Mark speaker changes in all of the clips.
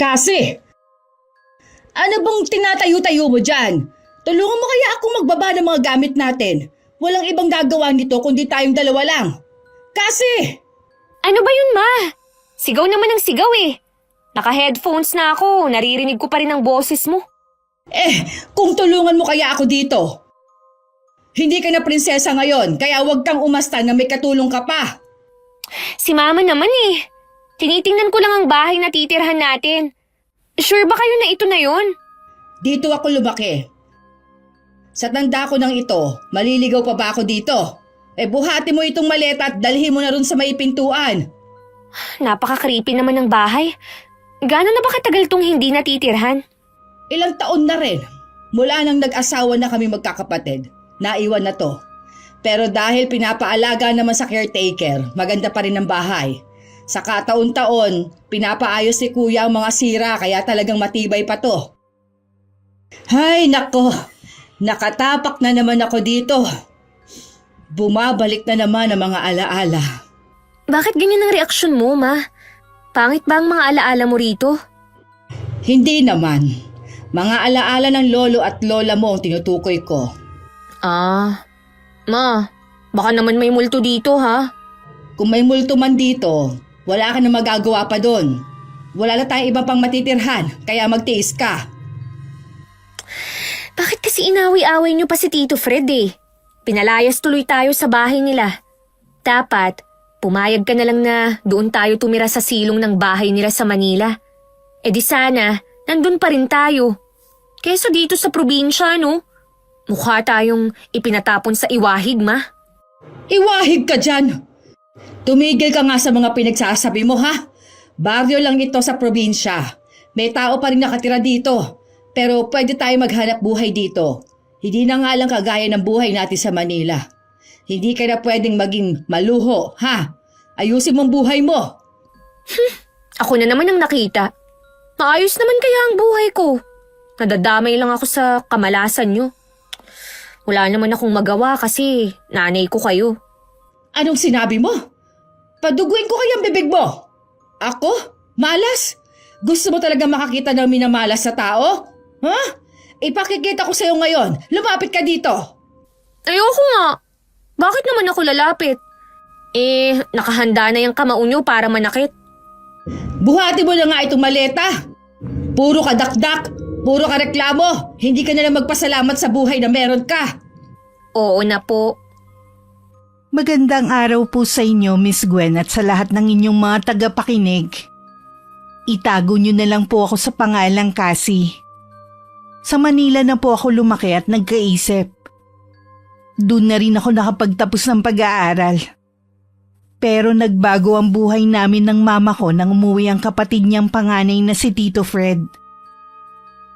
Speaker 1: Kasi, ano bang tinatayo-tayo mo dyan? Tulungan mo kaya akong magbaba ng mga gamit natin. Walang ibang gagawa nito kundi tayong dalawa lang. Kasi!
Speaker 2: Ano ba yun, Ma? Sigaw naman ang sigaw eh. Naka-headphones na ako, naririnig ko pa rin ang boses mo.
Speaker 1: Kung tulungan mo kaya ako dito. Hindi ka na prinsesa ngayon, kaya huwag kang umasta na may katulong ka pa.
Speaker 2: Si Mama naman eh. Tinitingnan ko lang ang bahay na titirhan natin. Sure ba kayo na ito na yun?
Speaker 1: Dito ako lumaki. Sa tanda ko ng ito, maliligaw pa ba ako dito? Buhati mo itong maleta at dalhin mo na rin sa may pintuan.
Speaker 2: Napaka-creepy naman ng bahay. Gano'n na ba katagal tong hindi natitirhan?
Speaker 1: Ilang taon na rin. Mula nang nag-asawa na kami magkakapatid, naiwan na to. Pero dahil pinapaalaga naman sa caretaker, maganda pa rin ang bahay. Sa kataon-taon, pinapaayos si kuya ang mga sira kaya talagang matibay pa to. Hay nako, nakatapak na naman ako dito. Bumabalik na naman ang mga alaala.
Speaker 2: Bakit ganyan ang reaksyon mo, Ma? Pangit ba ang mga alaala mo rito?
Speaker 1: Hindi naman. Mga alaala ng lolo at lola mo ang tinutukoy ko.
Speaker 2: Ma, baka naman may multo dito ha?
Speaker 1: Kung may multo man dito, wala ka na magagawa pa doon. Wala na tayong ibang pang matitirhan, kaya magtiis ka.
Speaker 2: Bakit kasi inawi-away niyo pa si Tito Fred eh? Pinalayas tuloy tayo sa bahay nila. Dapat, pumayag ka na lang na doon tayo tumira sa silong ng bahay nila sa Manila. Di sana, nandun pa rin tayo. Kesa dito sa probinsya, no? Mukha tayong ipinatapon sa iwahig, Ma.
Speaker 1: Iwahig ka dyan! Tumigil ka nga sa mga pinagsasabi mo, ha? Baryo lang ito sa probinsya. May tao pa rin nakatira dito. Pero pwede tayo maghanap buhay dito. Hindi na nga lang kagaya ng buhay natin sa Manila. Hindi ka na pwedeng maging maluho, ha? Ayusin mong buhay mo.
Speaker 2: Ako na naman ang nakita. Maayos naman kaya ang buhay ko. Nadadamay lang ako sa kamalasan nyo. Wala naman akong magawa kasi nanay ko kayo.
Speaker 1: Anong sinabi mo? Paduguin ko kayang bibig mo. Ako? Malas? Gusto mo talaga makakita ng minamalas sa tao? Ha? Ipakikita ko sa'yo ngayon. Lumapit ka dito.
Speaker 2: Ayoko nga. Bakit naman ako lalapit? Nakahanda na yung kamao nyo para manakit.
Speaker 1: Buhati mo na nga itong maleta. Puro ka dakdak. Puro ka reklamo. Hindi ka na lang magpasalamat sa buhay na meron ka.
Speaker 2: Oo na po.
Speaker 3: Magandang araw po sa inyo, Miss Gwen, at sa lahat ng inyong mga tagapakinig. Itago nyo na lang po ako sa pangalang Cassie. Sa Manila na po ako lumaki at nagkaisip. Doon na rin ako nakapagtapos ng pag-aaral. Pero nagbago ang buhay namin ng mama ko nang umuwi ang kapatid niyang panganay na si Tito Fred.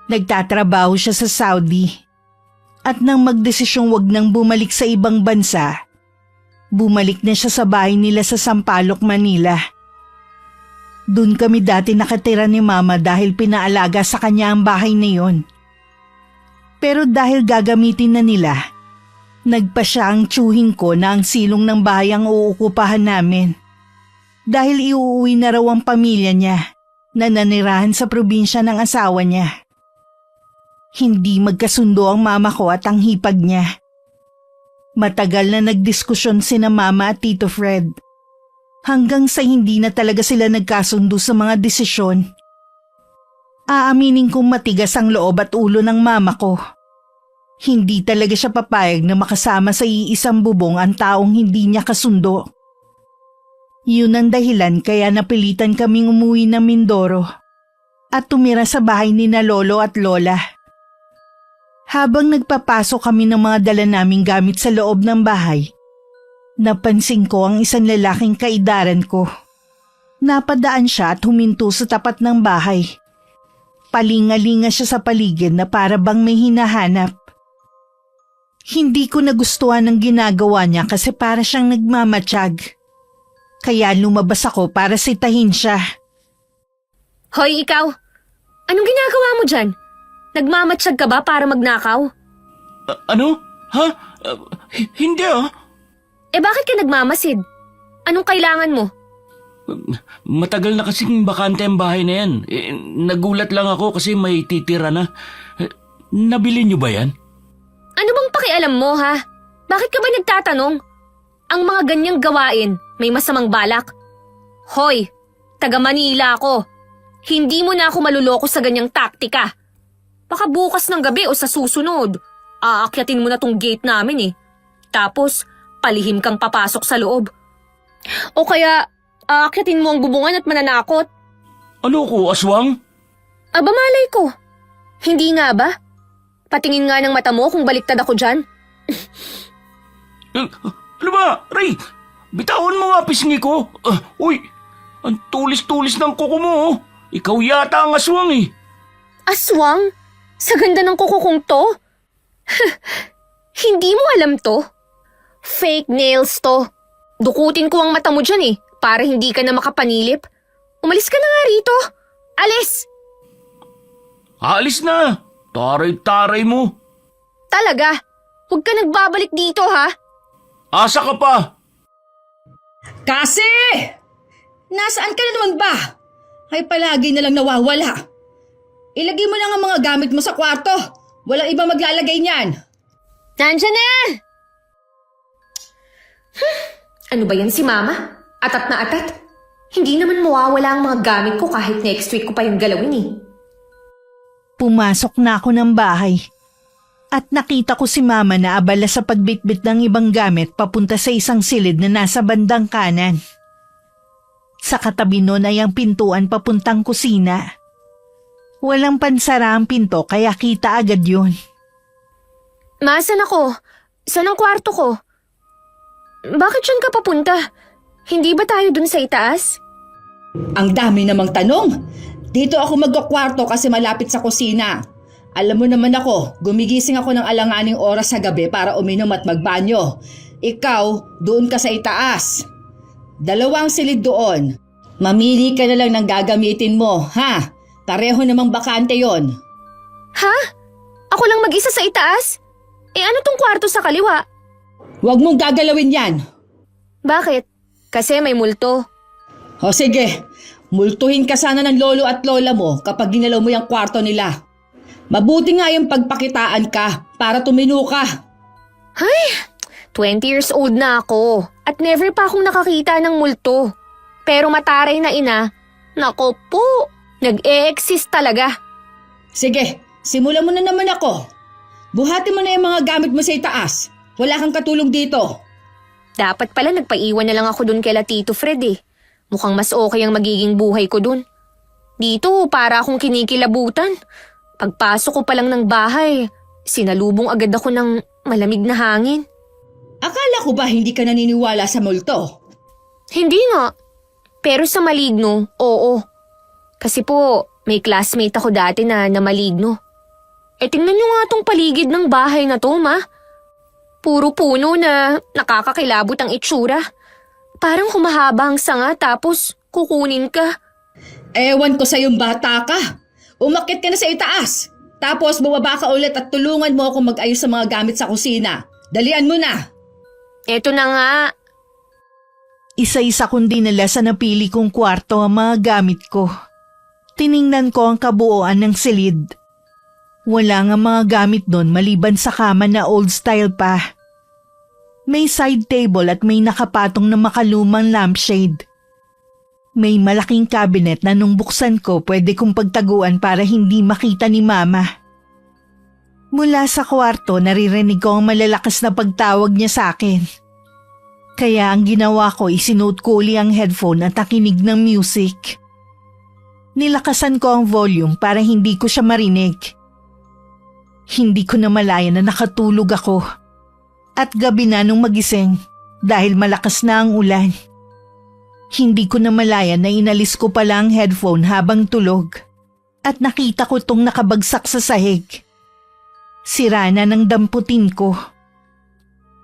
Speaker 3: Nagtatrabaho siya sa Saudi. At nang magdesisyong wag nang bumalik sa ibang bansa, bumalik na siya sa bahay nila sa Sampaloc, Manila. Doon kami dati nakatira ni Mama dahil pinaalaga sa kanya ang bahay na yon. Pero dahil gagamitin na nila, nagpa siya ang tsuhin ko na ang silong ng bahay ang uukupahan namin. Dahil iuuwi na raw ang pamilya niya na nanirahan sa probinsya ng asawa niya. Hindi magkasundo ang mama ko at ang hipag niya. Matagal na nagdiskusyon sina Mama at Tito Fred. Hanggang sa hindi na talaga sila nagkasundo sa mga desisyon. Aaminin kong matigas ang loob at ulo ng mama ko. Hindi talaga siya papayag na makasama sa iisang bubong ang taong hindi niya kasundo. Yun ang dahilan kaya napilitan kaming umuwi ng Mindoro at tumira sa bahay ni na lolo at lola. Habang nagpapasok kami ng mga dala naming gamit sa loob ng bahay, napansin ko ang isang lalaking kaidaran ko. Napadaan siya at huminto sa tapat ng bahay. Palingalinga siya sa paligid na para bang may hinahanap. Hindi ko nagustuhan ang ginagawa niya kasi para siyang nagmamatsyag. Kaya lumabas ako para sitahin siya.
Speaker 2: Hoy, ikaw! Anong ginagawa mo dyan? Nagmamatsyag ka ba para magnakaw?
Speaker 4: Ano? Ha? Hindi ah.
Speaker 2: Bakit ka nagmamasid? Anong kailangan mo?
Speaker 4: Matagal na kasing bakante ang bahay na yan. Nagulat lang ako kasi may titira na. Nabili niyo ba yan?
Speaker 2: Ano bang pakialam mo, ha? Bakit ka ba nagtatanong? Ang mga ganyang gawain, may masamang balak. Hoy, taga Manila ako. Hindi mo na ako maluloko sa ganyang taktika. Baka bukas ng gabi o sa susunod, aakyatin mo na tong gate namin eh. Tapos, palihim kang papasok sa loob. O kaya, aakyatin mo ang bubungan at mananakot.
Speaker 4: Ano ko, aswang?
Speaker 2: Aba malay ko. Hindi nga ba? Patingin nga ng mata mo kung baliktad ako dyan.
Speaker 4: Ano ba, Ray? Bitawan mo nga pisngi ko. Uy, ang tulis-tulis ng kuko mo. Oh. Ikaw yata ang aswang eh.
Speaker 2: Aswang? Sa ganda ng kuko kong to? Hindi mo alam to? Fake nails to. Dukutin ko ang mata mo dyan eh, para hindi ka na makapanilip. Umalis ka na nga rito. Alis!
Speaker 4: Alis na. Taray-taray mo.
Speaker 2: Talaga? Huwag ka nagbabalik dito ha?
Speaker 4: Asa ka pa?
Speaker 1: Kasi! Nasaan ka na naman ba? Ay palagi na lang nawawala. Ilagay mo lang ang mga gamit mo sa kwarto. Walang iba maglalagay niyan.
Speaker 2: Nandiyan na! Ano ba yan si Mama? Atat na atat? Hindi naman mawawala ang mga gamit ko kahit next week ko pa yung galawin eh.
Speaker 3: Pumasok na ako ng bahay at nakita ko si Mama na abala sa pagbitbit ng ibang gamit papunta sa isang silid na nasa bandang kanan. Sa katabi nun ay ang pintuan papuntang kusina. Walang pansara ang pinto kaya kita agad yun.
Speaker 2: Ma, saan ako? Saan ang kwarto ko? Bakit dyan ka papunta? Hindi ba tayo dun sa itaas?
Speaker 1: Ang dami namang tanong. Dito ako magkakwarto kasi malapit sa kusina. Alam mo naman ako, gumigising ako ng alanganing oras sa gabi para uminom at magbanyo. Ikaw, doon ka sa itaas. 2 silid doon. Mamili ka na lang ng gagamitin mo, ha? Pareho namang bakante yon.
Speaker 2: Ha? Ako lang mag-isa sa itaas? Ano tong kwarto sa kaliwa?
Speaker 1: Huwag mong gagalawin yan.
Speaker 2: Bakit? Kasi may multo.
Speaker 1: O sige, multuhin ka sana ng lolo at lola mo kapag ginalaw mo yung kwarto nila. Mabuti nga yung pagpakitaan ka para tumino ka.
Speaker 2: Ay, 20 years old na ako at never pa akong nakakita ng multo. Pero mataray na ina, nako po, nag-e-exist talaga.
Speaker 1: Sige, simulan mo na naman ako. Buhatin mo na yung mga gamit mo sa itaas. Wala kang katulong dito.
Speaker 2: Dapat pala nagpaiwan na lang ako dun kay Tito Fred eh. Mukhang mas okay ang magiging buhay ko dun. Dito, para akong kinikilabutan. Pagpasok ko pa lang ng bahay, sinalubong agad ako ng malamig na hangin.
Speaker 1: Akala ko ba hindi ka naniniwala sa multo?
Speaker 2: Hindi nga. Pero sa maligno, oo. Kasi po, may classmate ako dati na maligno. Tingnan nyo nga tong paligid ng bahay na to, ma. Puro puno na nakakakilabot ang itsura. Parang humahaba ang sanga tapos kukunin ka.
Speaker 1: Ewan ko sa yung bata ka. Umakyat ka na sa itaas. Tapos bumaba ka ulit at tulungan mo ako mag-ayos sa mga gamit sa kusina. Dalian mo na.
Speaker 2: Eto na nga.
Speaker 3: Isa-isa kong dinala sa napili kong kwarto ang mga gamit ko. Tiningnan ko ang kabuuan ng silid. Wala nga mga gamit doon maliban sa kama na old style pa. May side table at may nakapatong na makalumang lampshade. May malaking cabinet na nung buksan ko pwede kong pagtaguan para hindi makita ni Mama. Mula sa kwarto naririnig ko ang malalakas na pagtawag niya sa akin. Kaya ang ginawa ko isinuot ko uli ang headphone at nakinig ng music. Nilakasan ko ang volume para hindi ko siya marinig. Hindi ko na malaya na nakatulog ako. At gabi na nung magising dahil malakas na ang ulan. Hindi ko na malaya na inalis ko pala ang headphone habang tulog. At nakita ko tong nakabagsak sa sahig. Sira na ng damputin ko.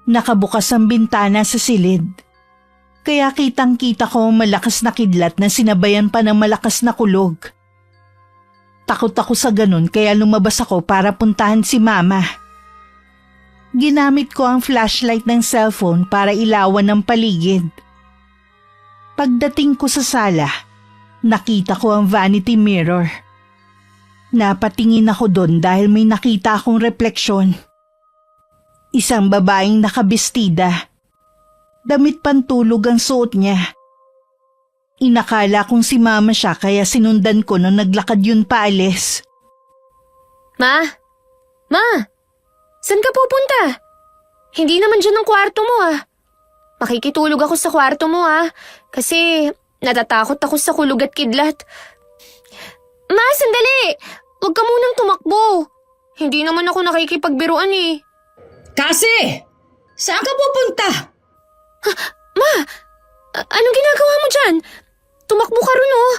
Speaker 3: Nakabukas ang bintana sa silid. Kaya kitang-kita ko ang malakas na kidlat na sinabayan pa ng malakas na kulog. Takot ako sa ganun kaya lumabas ako para puntahan si Mama. Ginamit ko ang flashlight ng cellphone para ilawan ang paligid. Pagdating ko sa sala, nakita ko ang vanity mirror. Napatingin ako doon dahil may nakita akong refleksyon. Isang babaeng nakabestida. Damit pantulog ang suot niya. Inakala kong si Mama siya kaya sinundan ko nung naglakad yun paalis.
Speaker 2: Ma? Ma? Saan ka pupunta? Hindi naman dyan ang kwarto mo ah. Makikitulog ako sa kwarto mo ah. Kasi natatakot ako sa kulog at kidlat. Ma, sandali! Huwag ka munang tumakbo. Hindi naman ako nakikipagbiruan eh.
Speaker 1: Kasi! Saan ka pupunta?
Speaker 2: Ma! Anong ginagawa mo dyan? Tumakbo ka ron oh.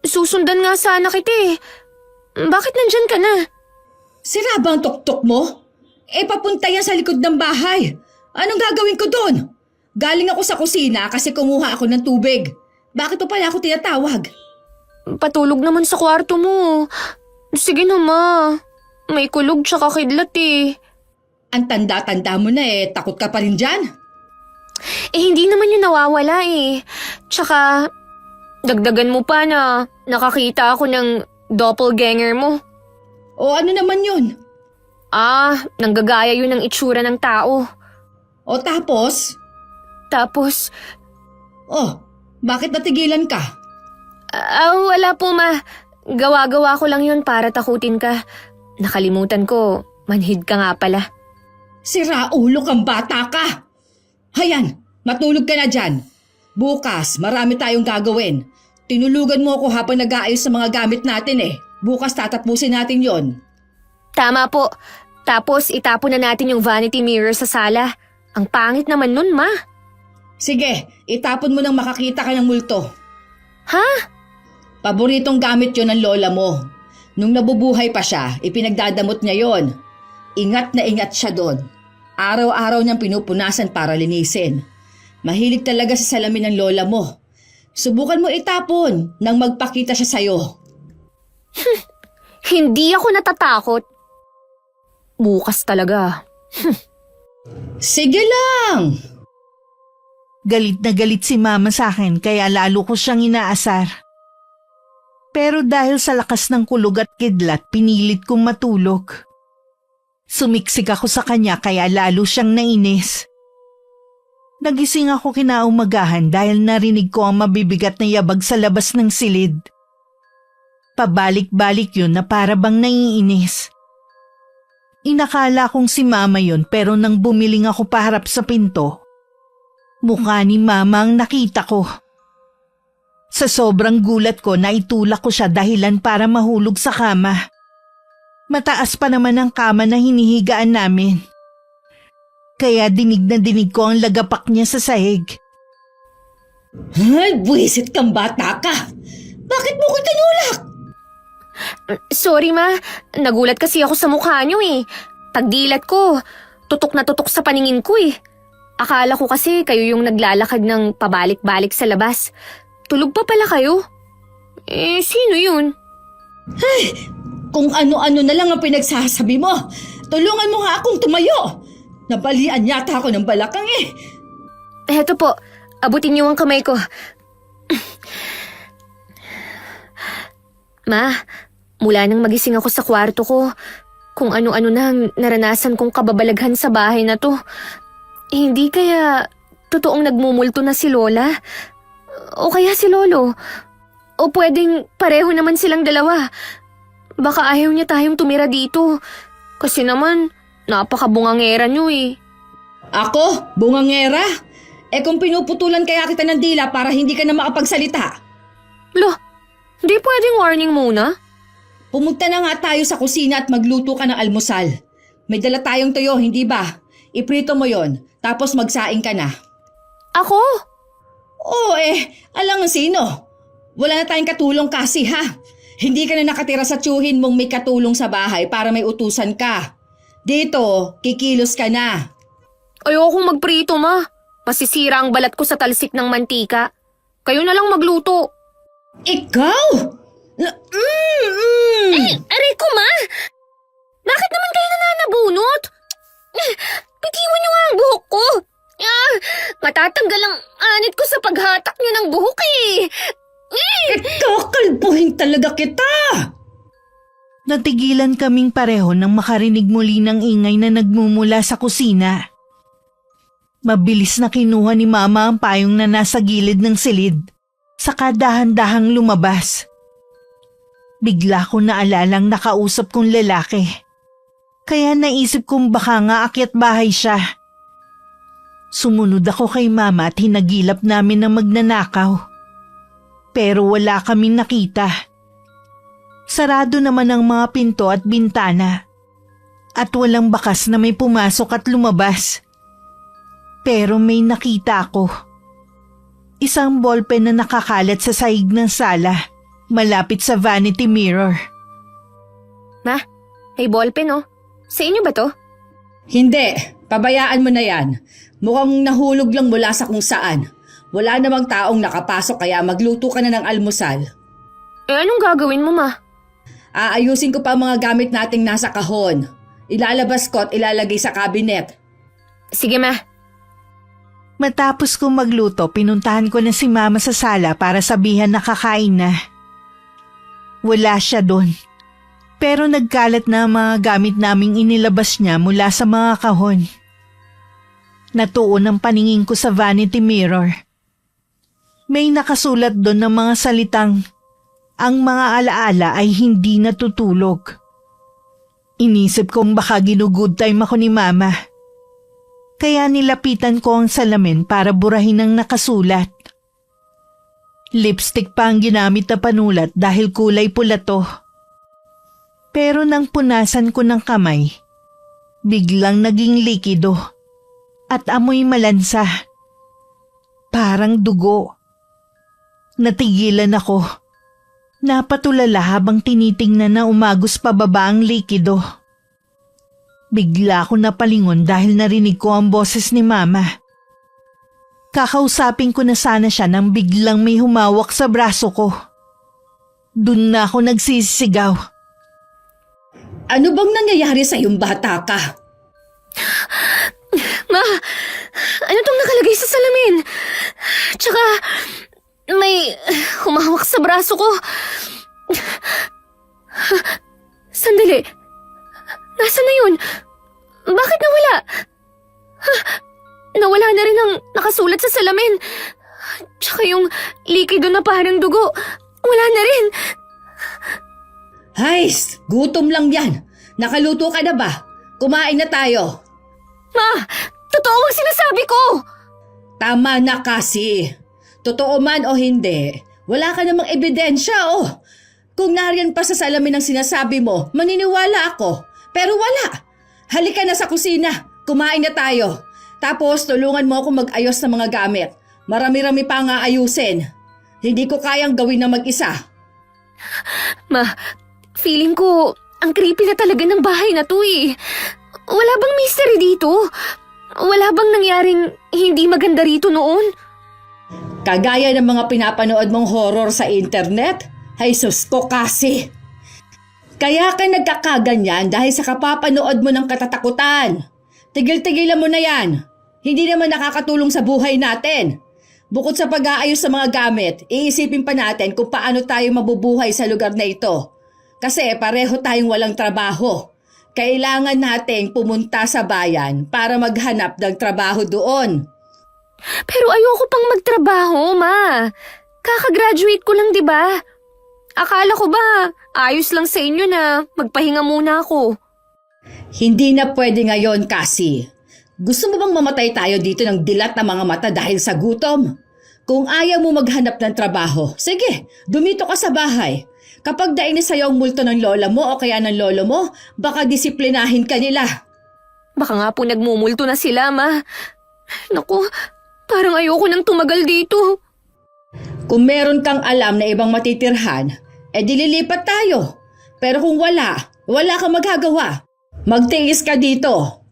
Speaker 2: Susundan nga sana kita eh. Bakit nandyan ka na?
Speaker 1: Sira ba ang tuktok mo? Papunta yan sa likod ng bahay. Anong gagawin ko doon? Galing ako sa kusina kasi kumuha ako ng tubig. Bakit pa pala ako tinatawag?
Speaker 2: Patulog naman sa kwarto mo. Sige na ma. May kulog tsaka kidlat eh.
Speaker 1: Ang tanda-tanda mo na takot ka pa rin dyan?
Speaker 2: Hindi naman yun nawawala eh. Tsaka, dagdagan mo pa na nakakita ako ng doppelganger mo.
Speaker 1: O ano naman yun?
Speaker 2: Nanggagaya yun ng itsura ng tao.
Speaker 1: O tapos?
Speaker 2: Tapos,
Speaker 1: Bakit natigilan ka?
Speaker 2: wala po ma. Gawa-gawa ko lang yun para takutin ka. Nakalimutan ko, manhid ka nga pala.
Speaker 1: Sira ulo kang bata ka! Hayan, matulog ka na dyan. Bukas, marami tayong gagawin. Tinulugan mo ako habang nag-aayos sa mga gamit natin eh. Bukas tatapusin natin yon.
Speaker 2: Tama po. Tapos itapon na natin yung vanity mirror sa sala. Ang pangit naman nun ma.
Speaker 1: Sige, itapon mo nang makakita ka ng multo.
Speaker 2: Ha?
Speaker 1: Paboritong gamit yon ng lola mo. Nung nabubuhay pa siya, ipinagdadamot niya yon. Ingat na ingat siya doon. Araw-araw niyang pinupunasan para linisin. Mahilig talaga sa salamin ng lola mo. Subukan mo itapon nang magpakita siya sa'yo.
Speaker 2: Hindi ako natatakot. Bukas talaga.
Speaker 1: Sige lang!
Speaker 3: Galit na galit si Mama sa akin kaya lalo ko siyang inaasar. Pero dahil sa lakas ng kulog at kidlat, pinilit kong matulog. Sumiksik ako sa kanya kaya lalo siyang nainis. Nagising ako kinaumagahan dahil narinig ko ang mabibigat na yabag sa labas ng silid. Pabalik-balik yun na para bang naiinis. Inakala kong si Mama yun pero nang bumiling ako paharap sa pinto, mukha ni Mama ang nakita ko. Sa sobrang gulat ko, naitulak ko siya dahilan para mahulog sa kama. Mataas pa naman ang kama na hinihigaan namin. Kaya dinig na dinig ko ang lagapak niya sa sahig.
Speaker 1: Ay, buwisit kang bata ka! Bakit mo ko tinulak?
Speaker 2: Sorry ma, nagulat kasi ako sa mukha niyo eh. Pagdilat ko, tutok na tutok sa paningin ko eh. Akala ko kasi kayo yung naglalakad ng pabalik-balik sa labas. Tulog pa pala kayo? Sino yun?
Speaker 1: Ay, kung ano-ano na lang ang pinagsasabi mo. Tulungan mo nga akong tumayo. Nabalian yata ako ng balakang eh.
Speaker 2: Heto po, abutin niyo ang kamay ko. Ma, mula nang magising ako sa kwarto ko, kung ano-ano na ang naranasan kong kababalaghan sa bahay na to. Hindi kaya totoong nagmumulto na si Lola? O kaya si Lolo? O pwedeng pareho naman silang dalawa? Baka ayaw niya tayong tumira dito. Kasi naman, napakabungangera niyo eh.
Speaker 1: Ako? Bungangera? Kung pinuputulan kaya kita ng dila para hindi ka na makapagsalita.
Speaker 2: Lo, di pwedeng warning muna?
Speaker 1: Pumunta na nga tayo sa kusina at magluto ka ng almusal. May dala tayong tuyo, hindi ba? Iprito mo yon, tapos magsaing ka na.
Speaker 2: Ako?
Speaker 1: Oo alang sino? Wala na tayong katulong kasi ha. Hindi ka na nakatira sa tiyuhin mong may katulong sa bahay para may utusan ka. Dito, kikilos ka na.
Speaker 2: Ayokong magprito ma. Masisira ang balat ko sa talsik ng mantika. Kayo na lang magluto.
Speaker 1: Ikaw?
Speaker 2: Aray ko ma! Bakit naman kayo nananabunot? Bitiwan niyo nga ang buhok ko. Matatanggal ang anit ko sa paghatak niyo ng buhok eh.
Speaker 1: talaga kita!
Speaker 3: Natigilan kaming pareho nang makarinig muli ng ingay na nagmumula sa kusina. Mabilis na kinuha ni Mama ang payong na nasa gilid ng silid, saka dahan-dahang lumabas. Bigla ko naalalang nakausap kong lalaki. Kaya naisip kong baka nga akyat bahay siya. Sumunod ako kay Mama at hinagilap namin ng magnanakaw. Pero wala kaming nakita. Sarado naman ang mga pinto at bintana. At walang bakas na may pumasok at lumabas. Pero may nakita ako. Isang ballpen na nakakalat sa sahig ng sala, malapit sa vanity mirror.
Speaker 2: Ma, may ballpen oh. Sa inyo ba to?
Speaker 1: Hindi, pabayaan mo na yan. Mukhang nahulog lang mula sa kung saan. Wala namang taong nakapasok kaya magluto ka na ng almusal.
Speaker 2: Anong gagawin mo, Ma?
Speaker 1: Aayusin ko pa ang mga gamit nating nasa kahon. Ilalabas ko at ilalagay sa kabinet.
Speaker 2: Sige, Ma.
Speaker 3: Matapos kong magluto, pinuntahan ko na si Mama sa sala para sabihan na kakain na. Wala siya doon. Pero nagkalat na ang mga gamit naming inilabas niya mula sa mga kahon. Natuon ang paningin ko sa vanity mirror. May nakasulat doon ng mga salitang, ang mga alaala ay hindi natutulog. Inisip kong baka ginugood time ako ni Mama. Kaya nilapitan ko ang salamin para burahin ang nakasulat. Lipstick pa ang ginamit na panulat dahil kulay pula to. Pero nang punasan ko ng kamay, biglang naging likido at amoy malansa. Parang dugo. Natigilan ako. Napatulala habang tinitingnan na umagos pababa ang likido. Bigla ako napalingon dahil narinig ko ang boses ni Mama. Kakausapin ko na sana siya nang biglang may humawak sa braso ko. Dun na ako nagsisigaw.
Speaker 1: Ano bang nangyayari sa iyong bata ka?
Speaker 2: Ma, ano tong nakalagay sa salamin? Tsaka, may humawak sa braso ko. Sandali. Nasaan na yun? Bakit nawala? Nawala na rin ang nakasulat sa salamin. Tsaka yung likido na parang dugo. Wala na rin.
Speaker 1: Hays, gutom lang yan. Nakaluto ka na ba? Kumain na tayo.
Speaker 2: Ma, totoo ang sinasabi ko.
Speaker 1: Tama na kasi. Totoo man o hindi, wala ka namang ebidensya oh. Kung nariyan pa sa salamin ang sinasabi mo, maniniwala ako. Pero wala. Halika na sa kusina. Kumain na tayo. Tapos tulungan mo ako mag-ayos ng mga gamit. Marami-rami pa nga ayusin. Hindi ko kayang gawin na mag-isa.
Speaker 2: Ma, feeling ko ang creepy na talaga ng bahay na to eh. Wala bang mystery dito? Wala bang nangyaring hindi maganda rito noon?
Speaker 1: Kagaya ng mga pinapanood mong horror sa internet? Ay sus ko kasi. Kaya ka nagkakaganyan dahil sa kapapanood mo ng katatakutan. Tigil-tigilan mo na yan. Hindi naman nakakatulong sa buhay natin. Bukod sa pag-aayos sa mga gamit, iisipin pa natin kung paano tayo mabubuhay sa lugar na ito. Kasi pareho tayong walang trabaho. Kailangan nating pumunta sa bayan para maghanap ng trabaho doon.
Speaker 2: Pero ayoko pang magtrabaho, Ma. Kakagraduate ko lang, di ba? Akala ko ba, ayos lang sa inyo na magpahinga muna ako.
Speaker 1: Hindi na pwede ngayon kasi. Gusto mo bang mamatay tayo dito ng dilat na mga mata dahil sa gutom? Kung ayaw mo maghanap ng trabaho, sige, dumito ka sa bahay. Kapag dainis sa'yo ang multo ng lola mo o kaya ng lolo mo, baka disiplinahin ka nila.
Speaker 2: Baka nga po nagmumulto na sila, Ma. Naku, parang ayoko nang tumagal dito.
Speaker 1: Kung meron kang alam na ibang matitirhan, dililipat tayo. Pero kung wala kang magagawa. Magtiis ka dito.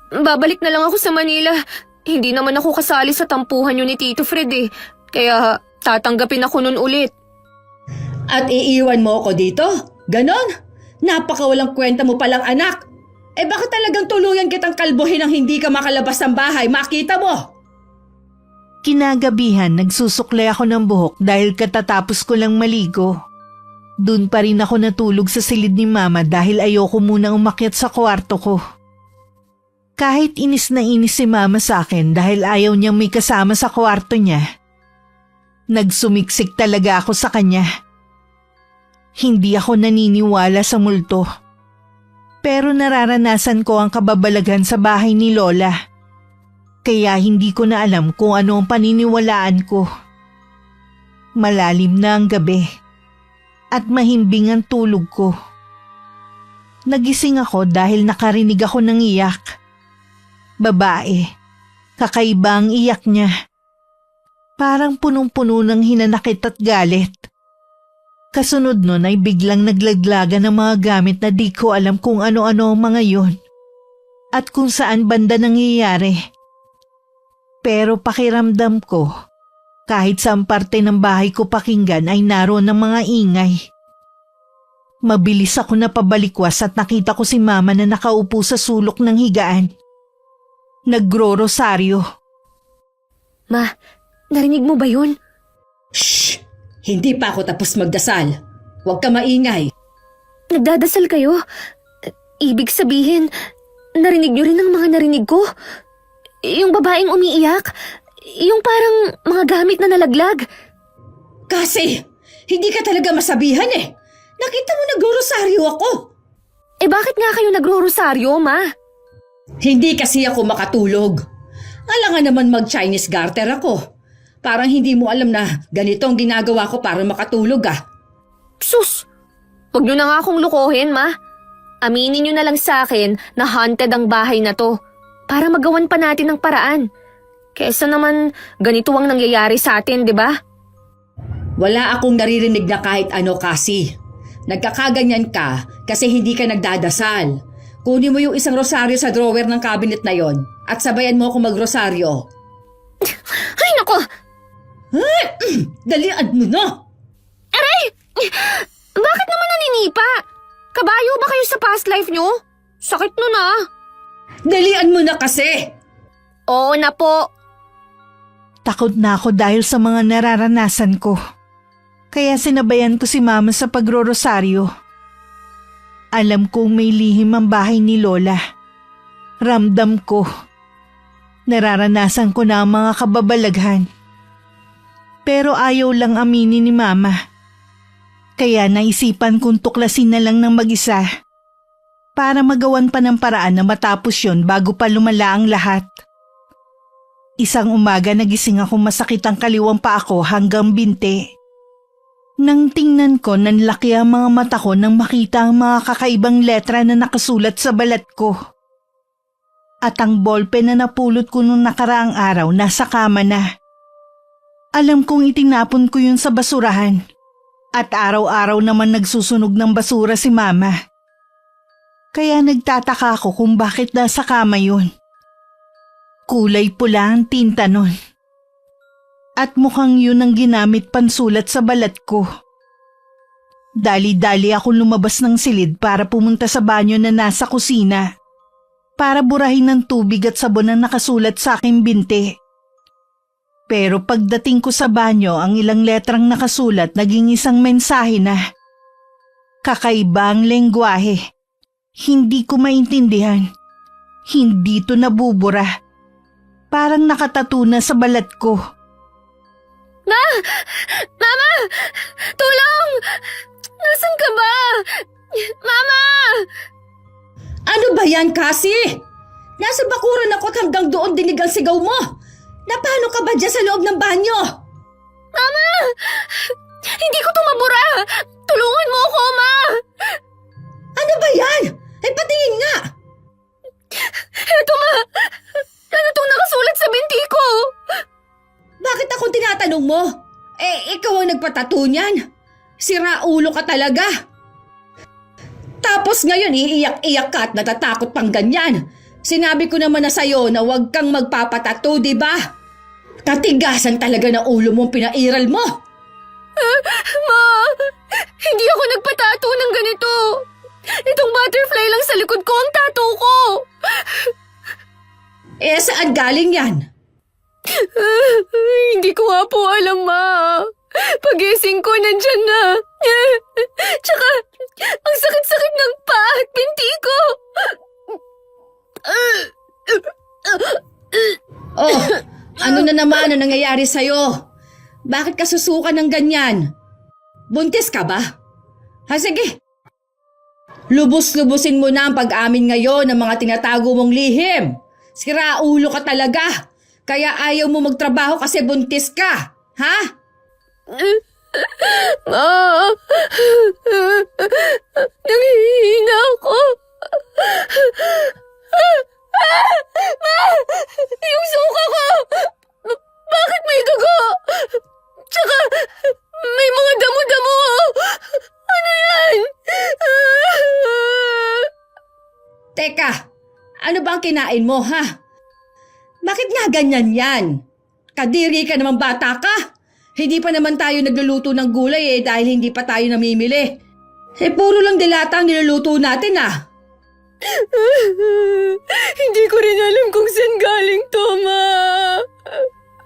Speaker 2: Babalik na lang ako sa Manila. Hindi naman ako kasali sa tampuhan yun ni Tito Fred eh. Kaya tatanggapin ako nun ulit.
Speaker 1: At iiwan mo ako dito? Ganon? Napakawalang kwenta mo palang anak. Bakit talagang tuluyan kitang kalbuhin ang hindi ka makalabas ng bahay? Makita mo!
Speaker 3: Kinagabihan, nagsusuklay ako ng buhok dahil katatapos ko lang maligo. Doon pa rin ako natulog sa silid ni Mama dahil ayoko munang umakyat sa kwarto ko. Kahit inis na inis si Mama sa akin dahil ayaw niyang may kasama sa kwarto niya, nagsumiksik talaga ako sa kanya. Hindi ako naniniwala sa multo. Pero nararanasan ko ang kababalaghan sa bahay ni Lola. Kaya hindi ko na alam kung ano ang paniniwalaan ko. Malalim na ang gabi at mahimbing ang tulog ko. Nagising ako dahil nakarinig ako ng iyak. Babae, kakaiba ang iyak niya. Parang punong-puno ng hinanakit at galit. Kasunod nun ay biglang naglaglagan ng mga gamit na di ko alam kung ano-ano ang mga yun at kung saan banda nangyayari. Pero pakiramdam ko, kahit saan parte ng bahay ko pakinggan ay naroon ng mga ingay. Mabilis ako napabalikwas at nakita ko si Mama na nakaupo sa sulok ng higaan. Nagro-rosaryo.
Speaker 2: Ma, narinig mo ba yun?
Speaker 1: Shh! Hindi pa ako tapos magdasal. Huwag ka maingay.
Speaker 2: Nagdadasal kayo? Ibig sabihin, narinig niyo rin ang mga narinig ko? Yung babaeng umiiyak? Yung parang mga gamit na nalaglag?
Speaker 1: Kasi, hindi ka talaga masabihan eh. Nakita mo nagro-rosaryo ako.
Speaker 2: Eh bakit nga kayo nagro-rosaryo, Ma?
Speaker 1: Hindi kasi ako makatulog. Alangan naman mag-Chinese garter ako. Parang hindi mo alam na ganito ang ginagawa ko para makatulog ah.
Speaker 2: Sus! Huwag niyo na nga akong lukohin, Ma. Aminin niyo na lang sa akin na haunted ang bahay na to para magawan pa natin ng paraan. Kesa naman ganito ang nangyayari sa atin, di ba?
Speaker 1: Wala akong naririnig na kahit ano kasi. Nagkakaganyan ka kasi hindi ka nagdadasal. Kunin mo yung isang rosaryo sa drawer ng cabinet na yon at sabayan mo ako magrosaryo.
Speaker 2: Ay, nako!
Speaker 1: Dalian mo na!
Speaker 2: Aray! Bakit naman naninipa? Kabayo ba kayo sa past life nyo? Sakit nun ah.
Speaker 1: Dalian mo na kasi!
Speaker 2: Oo na po.
Speaker 3: Takot na ako dahil sa mga nararanasan ko. Kaya sinabayan ko si Mama sa pagro-rosaryo. Alam kong may lihim ang bahay ni Lola. Ramdam ko. Nararanasan ko na ang mga kababalaghan. Pero ayaw lang aminin ni Mama. Kaya naisipan kong tuklasin na lang ng mag-isa. Para magawan pa ng paraan na matapos yon bago pa lumala ang lahat. Isang umaga nagising ako masakit ang kaliwang pa ako hanggang binte. Nang tingnan ko, nanlaki ang mga mata ko nang makita ang mga kakaibang letra na nakasulat sa balat ko. At ang ballpen na napulot ko nung nakaraang araw nasa kama na. Alam kong itinapon ko yun sa basurahan. At araw-araw naman nagsusunog ng basura si Mama. Kaya nagtataka ako kung bakit nasa kama yun. Kulay pula ang tinta nun. At mukhang yun ang ginamit pansulat sa balat ko. Dali-dali ako lumabas ng silid para pumunta sa banyo na nasa kusina. Para burahin ng tubig at sabon ang nakasulat sa aking binti. Pero pagdating ko sa banyo, ang ilang letrang nakasulat naging isang mensahe na kakaiba ang lengguwahe. Hindi ko maintindihan. Hindi to nabubura. Parang nakatato na sa balat ko.
Speaker 2: Ma! Mama! Tulong! Nasaan ka ba? Mama!
Speaker 1: Ano ba yan kasi? Nasa bakuran ako at hanggang doon dinig ang sigaw mo. Napano ka ba dyan sa loob ng banyo?
Speaker 2: Mama! Hindi ko tumabura! Tulungan mo ako, Ma!
Speaker 1: Ano ba yan? Ay patingin nga!
Speaker 2: Eto, Ma! Ano itong nakasulat sa binti ko?
Speaker 1: Bakit akong tinatanong mo? Eh, ikaw ang nagpatato niyan. Sira ulo ka talaga. Tapos ngayon, iiyak-iyak ka at natatakot pang ganyan. Sinabi ko naman na sa'yo na huwag kang magpapatato, di ba? Katigasan talaga ng ulo mong pinairal mo.
Speaker 2: Ma! Hindi ako nagpatato ng ganito. Itong butterfly lang sa likod ko ang tato ko.
Speaker 1: Eh, saan galing yan?
Speaker 2: Hindi ko nga po alam, Ma. Pagising ko, nandyan na.
Speaker 1: Ano nangyayari sa'yo? Bakit ka susuka ng ganyan? Buntis ka ba? Ha, sige. Lubos-lubusin mo na ang pag-amin ngayon ng mga tinatago mong lihim. Siraulo ka talaga. Kaya ayaw mo magtrabaho kasi buntis ka. Ha?
Speaker 2: Ma, nanghihina ako. Ma, yung suka ko! Bakit may dugo? Tsaka, may mga damo-damo. Ano yan?
Speaker 1: Teka, ano ba ang kinain mo, ha? Bakit nga ganyan yan? Kadiri ka naman bata ka. Hindi pa naman tayo nagluluto ng gulay dahil hindi pa tayo namimili. Puro lang dilata ang niluluto natin
Speaker 2: Hindi ko rin alam kung saan galing to, Ma.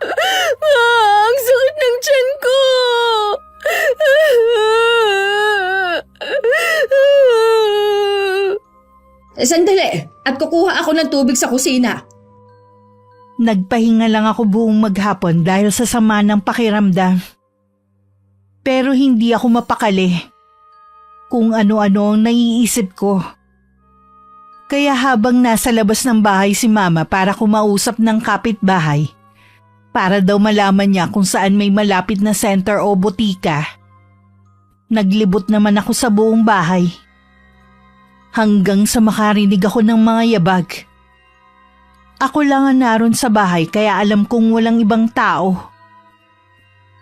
Speaker 2: Ma, ang sakit ng tiyan ko.
Speaker 1: Sandali, at kukuha ako ng tubig sa kusina.
Speaker 3: Nagpahinga lang ako buong maghapon dahil sa sama ng pakiramdam. Pero hindi ako mapakali kung ano-ano ang naiisip ko. Kaya habang nasa labas ng bahay si Mama para kumausap ng kapitbahay, para daw malaman niya kung saan may malapit na center o botika, naglibot naman ako sa buong bahay. Hanggang sa makarinig ako ng mga yabag. Ako lang ang naroon sa bahay kaya alam kong walang ibang tao.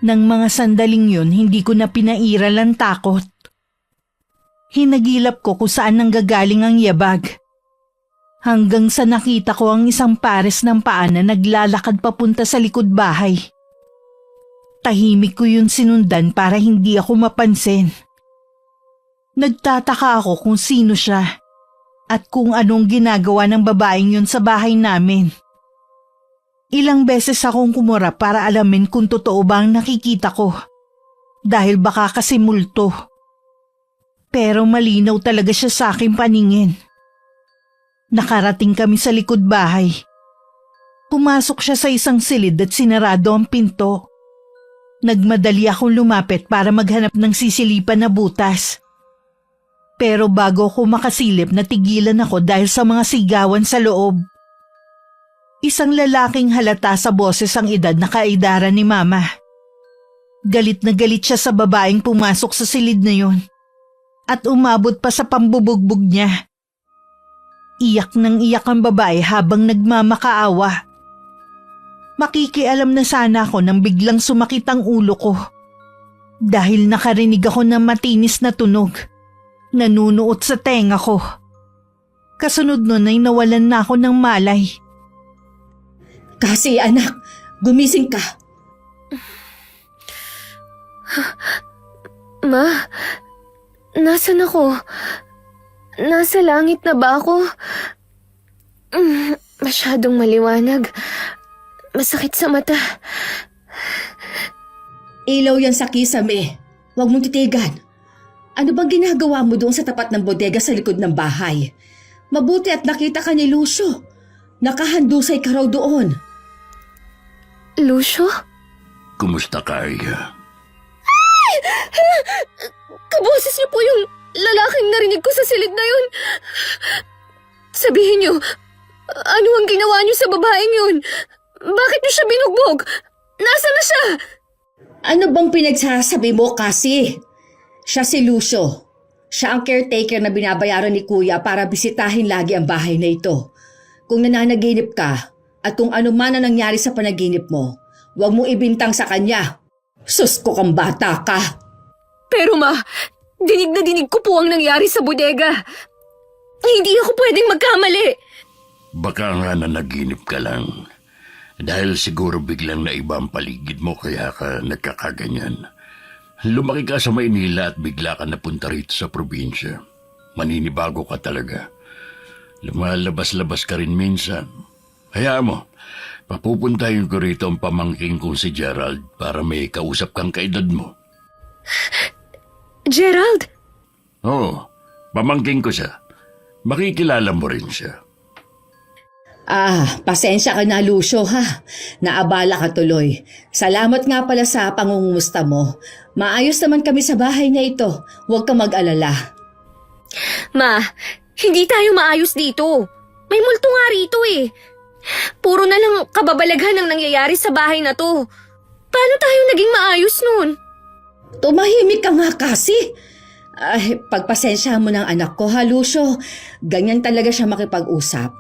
Speaker 3: Nang mga sandaling yun, hindi ko na pinairal ang takot. Hinagilap ko kung saan nanggagaling ang yabag. Hanggang sa nakita ko ang isang pares ng paa na naglalakad papunta sa likod bahay. Tahimik ko yun sinundan para hindi ako mapansin. Nagtataka ako kung sino siya at kung anong ginagawa ng babaeng yun sa bahay namin. Ilang beses akong kumura para alamin kung totoo ba ang nakikita ko dahil baka kasi multo. Pero malinaw talaga siya sa aking paningin. Nakarating kami sa likod bahay. Pumasok siya sa isang silid at sinarado ang pinto. Nagmadali akong lumapit para maghanap ng sisilipan na butas. Pero bago ko makasilip natigilan ako dahil sa mga sigawan sa loob. Isang lalaking halata sa boses ang edad na kaedara ni Mama. Galit na galit siya sa babaeng pumasok sa silid na yun. At umabot pa sa pambubugbog niya. Iyak nang iyak ang babae habang nagmamakaawa. Makikialam na sana ako nang biglang sumakit ang ulo ko. Dahil nakarinig ako ng matinis na tunog. Nanunuot sa tenga ko. Kasunod nun ay nawalan na ako ng malay.
Speaker 1: Kasi anak, gumising ka.
Speaker 2: Ma, nasan ako? Nasa langit na ba ako? Masyadong maliwanag. Masakit sa mata.
Speaker 1: Ilaw yan sa kisame. Huwag mong titigan. Ano bang ginagawa mo doon sa tapat ng bodega sa likod ng bahay? Mabuti at nakita ka ni Lucio. Nakahandusay ka raw doon.
Speaker 2: Lucio?
Speaker 4: Kumusta ka, Aya?
Speaker 2: Kaboses niyo po yung lalaking narinig ko sa silid na yun. Sabihin niyo, ano ang ginawa niyo sa babaeng yun? Bakit niyo siya binugbog? Nasaan na siya?
Speaker 1: Ano bang pinagsasabi mo kasi? Siya si Lucio. Siya ang caretaker na binabayaran ni Kuya para bisitahin lagi ang bahay na ito. Kung nananaginip ka at kung ano man ang nangyari sa panaginip mo, huwag mo ibintang sa kanya. Sus ko kang bata ka.
Speaker 2: Pero ma, dinig na dinig ko po ang nangyari sa bodega. Hindi ako pwedeng magkamali.
Speaker 4: Baka nga nanaginip ka lang. Dahil siguro biglang naiba ang paligid mo kaya ka nagkakaganyan. Lumaki ka sa Maynila at bigla ka napunta rito sa probinsya. Maninibago ka talaga. Lumalabas-labas ka rin minsan. Hayaan mo, papupuntahin ko rito ang pamangking kong si Gerald para may kausap kang kaedad mo.
Speaker 2: Gerald?
Speaker 4: Oo, pamangking ko siya. Makikilala mo rin siya.
Speaker 1: Pasensya ka na, Lucio, ha. Naabala ka tuloy. Salamat nga pala sa pangungumusta mo. Maayos naman kami sa bahay na ito. Huwag kang mag-alala.
Speaker 2: Ma, hindi tayo maayos dito. May multo nga rito eh. Puro na lang kababalaghan ang nangyayari sa bahay na to. Paano tayo naging maayos nun?
Speaker 1: Tumahimik ka nga kasi. Pagpasensya mo ng anak ko, ha, Lucio. Ganyan talaga siya makipag-usap.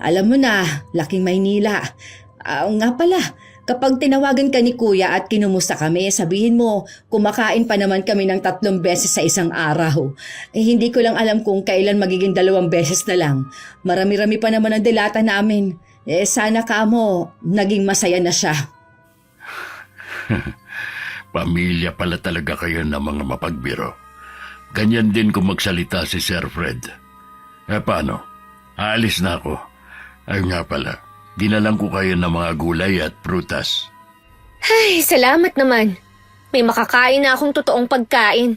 Speaker 1: Alam mo na, laking Maynila. Nga pala, kapag tinawagan ka ni Kuya at kinumusta kami, sabihin mo, kumakain pa naman kami ng 3 beses sa isang araw. Hindi ko lang alam kung kailan magiging 2 beses na lang. Marami-rami pa naman ang dilata namin. Sana ka mo, naging masaya na siya.
Speaker 4: Pamilya pala talaga kayo ng mga mapagbiro. Ganyan din kung magsalita si Sir Fred. Paano? Aalis na ako. Ay nga pala, dinalang ko kayo ng mga gulay at prutas.
Speaker 2: Ay, salamat naman. May makakain na akong totoong pagkain.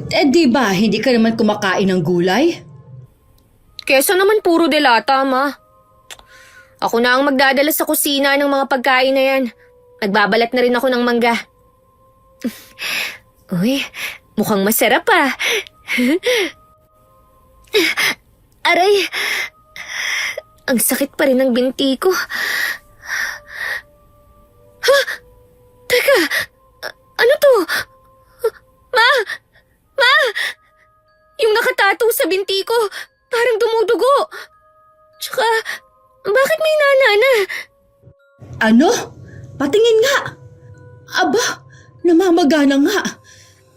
Speaker 1: Di ba, hindi ka naman kumakain ng gulay?
Speaker 2: Kesa naman puro delata, ma. Ako na ang magdadala sa kusina ng mga pagkain na yan. Nagbabalat na rin ako ng mangga. Uy, mukhang masarap ah. Aray, ang sakit pa rin ng binti ko. Ha? Teka, ano to? Ma! Ma! Yung nakatato sa binti ko, parang dumudugo. Tsaka, bakit may nanana?
Speaker 1: Ano? Patingin nga. Aba, namamagana nga.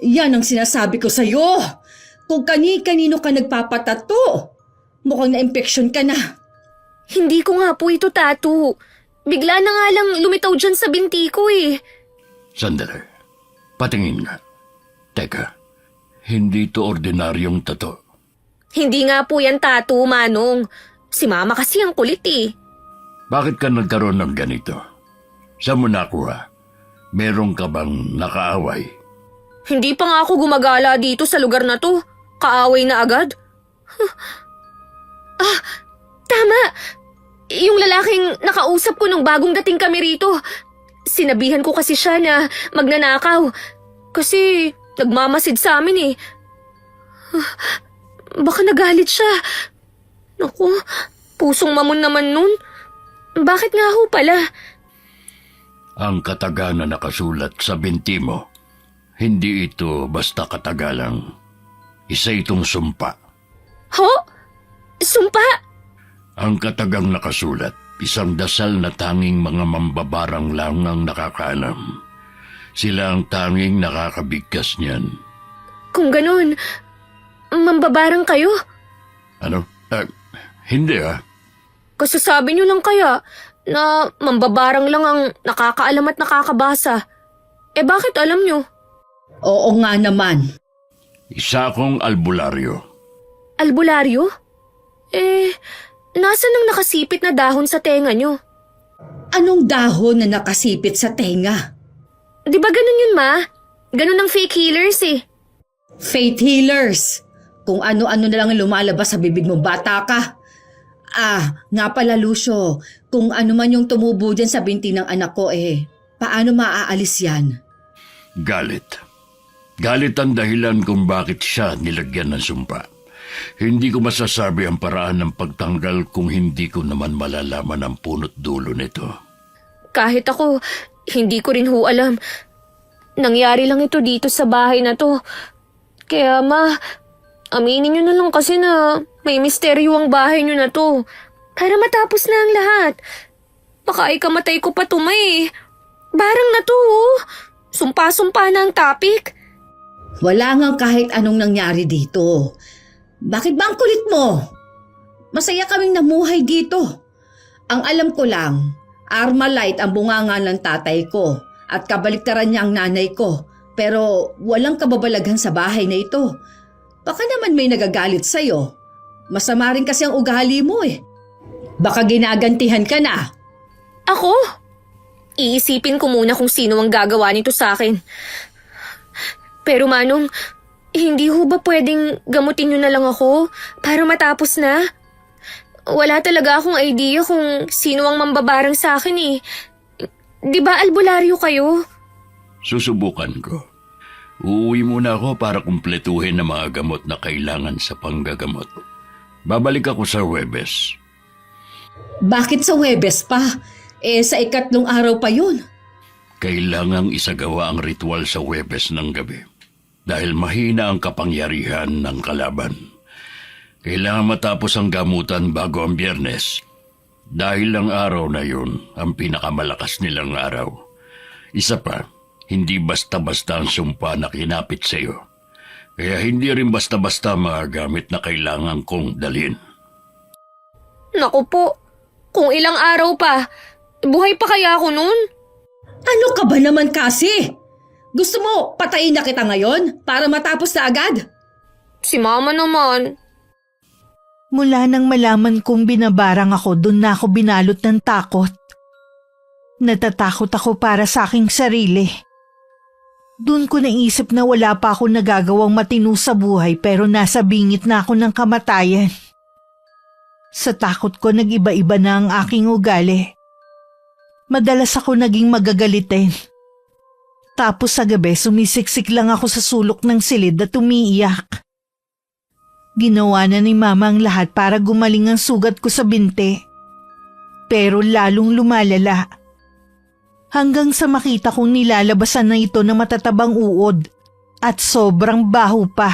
Speaker 1: Yan ang sinasabi ko sa'yo. Kung kani-kanino ka nagpapatato, mukhang na-infection ka na.
Speaker 2: Hindi ko nga po ito tattoo. Bigla na nga lang lumitaw dyan sa binti ko eh.
Speaker 4: Sandali, patingin nga. Teka, hindi to ordinaryong tato.
Speaker 2: Hindi nga po yan tattoo, Manong. Si Mama kasi ang kulit eh.
Speaker 4: Bakit ka nagkaroon ng ganito? Saan mo nakuha? Meron ka bang nakaaway?
Speaker 2: Hindi pa nga ako gumagala dito sa lugar na to. Kaaway na agad. Tama. Yung lalaking nakausap ko nung bagong dating kami rito. Sinabihan ko kasi siya na magnanakaw. Kasi nagmamasid sa amin eh. Baka nagalit siya. Naku, pusong mamon naman nun. Bakit nga ho pala?
Speaker 4: Ang kataga na nakasulat sa binti mo, hindi ito basta katagalang. Isa itong sumpa.
Speaker 2: Ho? Sumpa?
Speaker 4: Ang katagang nakasulat, isang dasal na tanging mga mambabarang lang ang nakakaanam. Sila ang tanging nakakabigkas niyan.
Speaker 2: Kung ganun, mambabarang kayo?
Speaker 4: Ano? Hindi ah.
Speaker 2: Kasasabi niyo lang kaya na mambabarang lang ang nakakaalam at nakakabasa. Bakit alam niyo?
Speaker 1: Oo nga naman.
Speaker 4: Isa akong albularyo.
Speaker 2: Albularyo? Nasaan ang nakasipit na dahon sa tenga niyo?
Speaker 1: Anong dahon na nakasipit sa tenga?
Speaker 2: Di ba ganun yun, Ma? Ganun ang fake healers eh.
Speaker 1: Faith healers. Kung ano-ano na lang lumalabas sa bibig mo, bata ka. Nga pala, Lucio, kung ano man yung tumubo dyan sa binti ng anak ko paano maaalis yan?
Speaker 4: Galit. Galit ang dahilan kung bakit siya nilagyan ng sumpa. Hindi ko masasabi ang paraan ng pagtanggal kung hindi ko naman malalaman ang punot dulo nito.
Speaker 2: Kahit ako, hindi ko rin ho alam. Nangyari lang ito dito sa bahay na to. Kaya Ma, aminin niyo na lang kasi na may misteryo ang bahay niyo na to. Para matapos na ang lahat. Baka ikamatay ko pa to, Ma eh. Barang na to oh. Sumpa-sumpa na ang topic.
Speaker 1: Wala nga kahit anong nangyari dito. Bakit ba ang kulit mo? Masaya kaming namuhay dito. Ang alam ko lang, Armalite ang bunganga ng tatay ko at kabaliktaran niya ang nanay ko. Pero walang kababalaghan sa bahay na ito. Baka naman may nagagalit sa'yo. Masama rin kasi ang ugali mo eh. Baka ginagantihan ka na.
Speaker 2: Ako? Iisipin ko muna kung sino ang gagawa nito sa akin. Pero Manong, hindi ho ba pwedeng gamutin niyo na lang ako para matapos na? Wala talaga akong idea kung sino ang mambabarang sa akin eh. Di ba albularyo kayo?
Speaker 4: Susubukan ko. Uuwi muna ako para kumpletuhin ang mga gamot na kailangan sa panggagamot. Babalik ako sa Huwebes.
Speaker 1: Bakit sa Huwebes pa? Sa 3 araw pa yun.
Speaker 4: Kailangang isagawa ang ritual sa Huwebes ng gabi dahil mahina ang kapangyarihan ng kalaban. Kailangan matapos ang gamutan bago ang Biyernes dahil ang araw na yun ang pinakamalakas nilang araw. Isa pa, hindi basta-basta ang sumpa na kinapit sa iyo. Kaya hindi rin basta-basta mga gamit na kailangan kong dalhin.
Speaker 2: Naku po, kung ilang araw pa, buhay pa kaya ako nun?
Speaker 1: Ano ka ba naman kasi? Gusto mo patayin na kita ngayon para matapos na agad?
Speaker 2: Si mama naman.
Speaker 3: Mula nang malaman kong binabarang ako, doon na ako binalot ng takot. Natatakot ako para sa aking sarili. Doon ko naisip na wala pa ako nagagawang matino sa buhay pero nasa bingit na ako ng kamatayan. Sa takot ko nag-iba-iba na ang aking ugali. Madalas ako naging magagalitin. Tapos sa gabi sumisiksik lang ako sa sulok ng silid at umiiyak. Ginawa na ni Mama ang lahat para gumaling ang sugat ko sa binti. Pero lalong lumalala. Hanggang sa makita kong nilalabasan na ito ng matatabang uod at sobrang baho pa.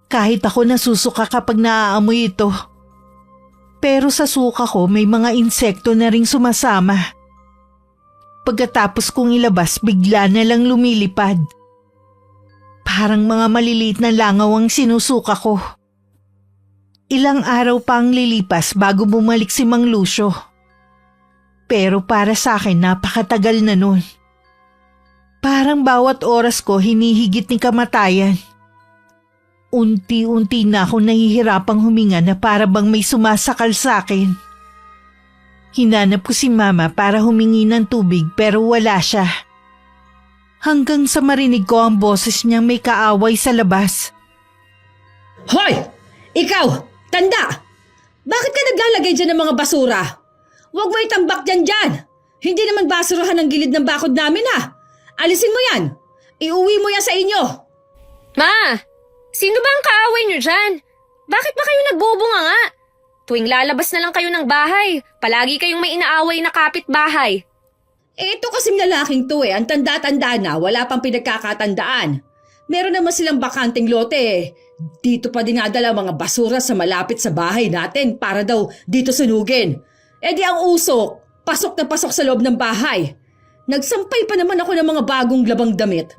Speaker 3: Kahit ako nasusuka kapag naaamoy ito. Pero sa suka ko may mga insekto na ring sumasama. Pagkatapos kong ilabas, bigla na lang lumilipad. Parang mga maliliit na langaw ang sinusuka ko. Ilang araw pa ang lilipas bago bumalik si Mang Lucio. Pero para sa akin napakatagal na nun. Parang bawat oras ko hinihigit ni kamatayan. Unti-unti na ako nahihirapang huminga na para bang may sumasakal sa akin. Hinanap ko si Mama para humingi ng tubig pero wala siya. Hanggang sa marinig ko ang boses niyang may kaaway sa labas.
Speaker 1: Hoy! Ikaw! Tanda! Bakit ka naglalagay dyan ng mga basura? Huwag mo itambak dyan! Hindi naman basurahan ang gilid ng bakod namin ha! Alisin mo yan! Iuwi mo yan sa inyo!
Speaker 2: Ma! Sino ba ang kaaway niyo dyan? Bakit ba kayo nagbubunga nga? Tuwing lalabas na lang kayo ng bahay, palagi kayong may inaaway na kapitbahay.
Speaker 1: Ito kasing lalaking to ang tanda-tanda na, wala pang pinagkakatandaan. Meron naman silang bakanting lote Dito pa dinadala mga basura sa malapit sa bahay natin para daw dito sunugin. Di ang usok, pasok na pasok sa loob ng bahay. Nagsampay pa naman ako ng mga bagong labang damit.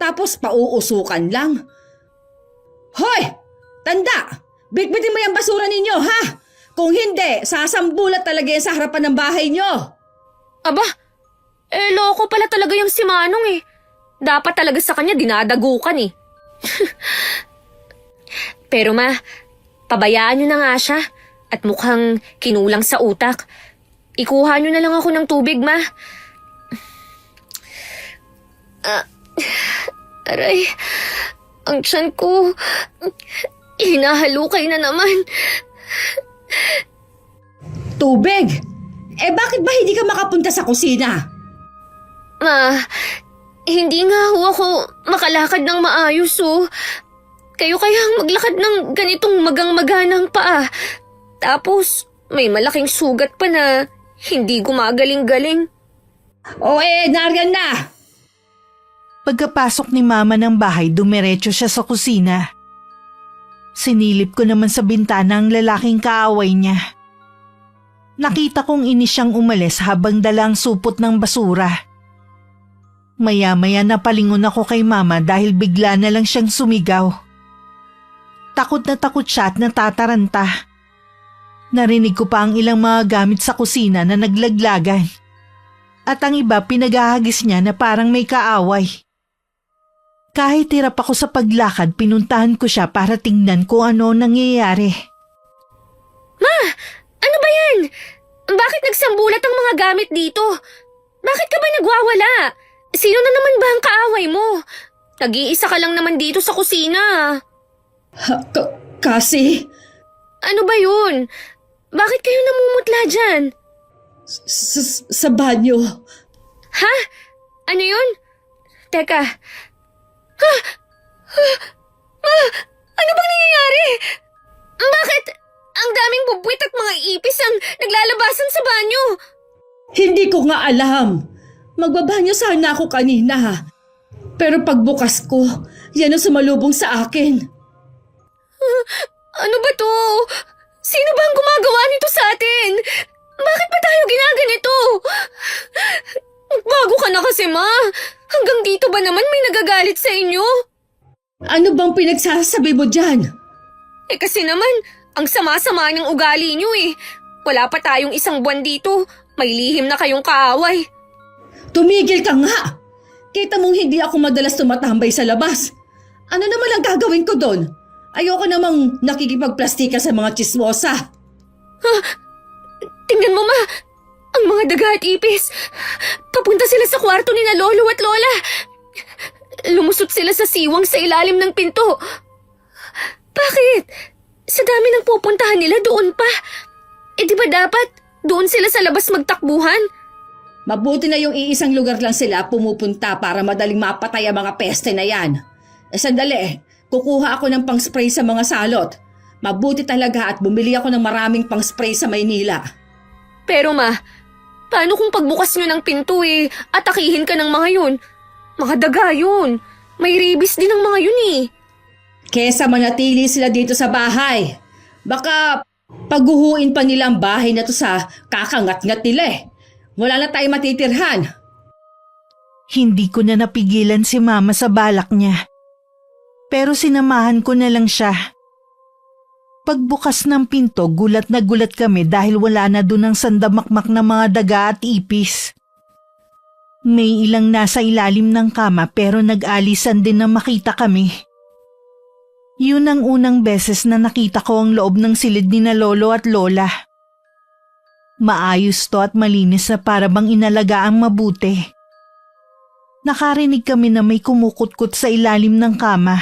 Speaker 1: Tapos pauusukan lang. Hoy! Tanda! Bitbitin mo yung basura ninyo, ha? Kung hindi, sasambulat talaga yan sa harapan ng bahay nyo.
Speaker 2: Aba, loko pala talaga yung si Manong eh. Dapat talaga sa kanya dinadagukan eh. Pero ma, pabayaan nyo na nga siya at mukhang kinulang sa utak. Ikuha nyo na lang ako ng tubig, ma. Aray, ang tiyan ko, hinahalukay na naman.
Speaker 1: Tubig? Bakit ba hindi ka makapunta sa kusina?
Speaker 2: Ma, hindi nga ho ako makalakad ng maayos Kayo kaya maglakad ng ganitong magang-maganang paa. Tapos may malaking sugat pa na hindi gumagaling-galing.
Speaker 1: Nariyan na!
Speaker 3: Pagkapasok ni Mama ng bahay, dumiretso siya sa kusina. Sinilip ko naman sa bintana ang lalaking kaaway niya. Nakita kong inis siyang umalis habang dala ang supot ng basura. Maya-maya napalingon ako kay Mama dahil bigla na lang siyang sumigaw. Takot na takot siya at natataranta. Narinig ko pa ang ilang mga gamit sa kusina na naglaglagan. At ang iba pinagahagis niya na parang may kaaway. Kahit hirap ako sa paglakad, pinuntahan ko siya para tingnan kung ano nangyayari.
Speaker 2: Ma! Ano ba yan? Bakit nagsambulat ang mga gamit dito? Bakit ka ba nagwawala? Sino na naman ba ang kaaway mo? Nag-iisa ka lang naman dito sa kusina.
Speaker 1: Kasi...
Speaker 2: Ano ba yun? Bakit kayo namumutla dyan?
Speaker 1: Sa banyo.
Speaker 2: Ha? Ano yun? Teka. Ano bang nangyayari? Bakit ang daming bubwit at mga ipis ang naglalabasan sa banyo?
Speaker 1: Hindi ko nga alam. Magbabanyo sana ako kanina. Pero pagbukas ko, yan ang sumalubong sa akin.
Speaker 2: Ano ba to? Sino ba ang gumagawa nito sa atin? Bakit ba tayo ginaganito? Bago ka na kasi, Ma. Hanggang dito ba naman may nagagalit sa inyo?
Speaker 1: Ano bang pinagsasabi mo dyan?
Speaker 2: Eh kasi naman, ang sama-sama ng ugali nyo eh. Wala pa tayong isang buwan dito. May lihim na kayong kaaway.
Speaker 1: Tumigil ka nga! Kita mong hindi ako madalas tumatambay sa labas. Ano naman ang gagawin ko doon? Ayoko namang nakikipagplastika sa mga chismosa.
Speaker 2: Tingnan mo, Ma. Ang mga daga at ipis. Papunta sila sa kwarto ni na Lolo at Lola. Lumusot sila sa siwang sa ilalim ng pinto. Bakit? Sa dami ng pupuntahan nila doon pa. Eh di ba dapat doon sila sa labas magtakbuhan?
Speaker 1: Mabuti na yung iisang lugar lang sila pumupunta para madaling mapatay ang mga peste na yan. Sandali, kukuha ako ng pang-spray sa mga salot. Mabuti talaga at bumili ako ng maraming pang-spray sa Maynila.
Speaker 2: Pero Ma, paano kung pagbukas nyo ng pinto atakihin ka ng mga yun? Mga daga yun. May rabies din ng mga yun eh.
Speaker 1: Kesa manatili sila dito sa bahay. Baka pagguhuin pa nila ang bahay na to sa kakangat-ngat nila eh. Wala na tayong matitirhan.
Speaker 3: Hindi ko na napigilan si Mama sa balak niya. Pero sinamahan ko na lang siya. Pagbukas ng pinto, gulat na gulat kami dahil wala na dun ang sandamakmak na mga daga at ipis. May ilang nasa ilalim ng kama pero nag-alisan din na makita kami. Yun ang unang beses na nakita ko ang loob ng silid ni na Lolo at Lola. Maayos to at malinis na para bang inalagaang mabuti. Nakarinig kami na may kumukutkot sa ilalim ng kama.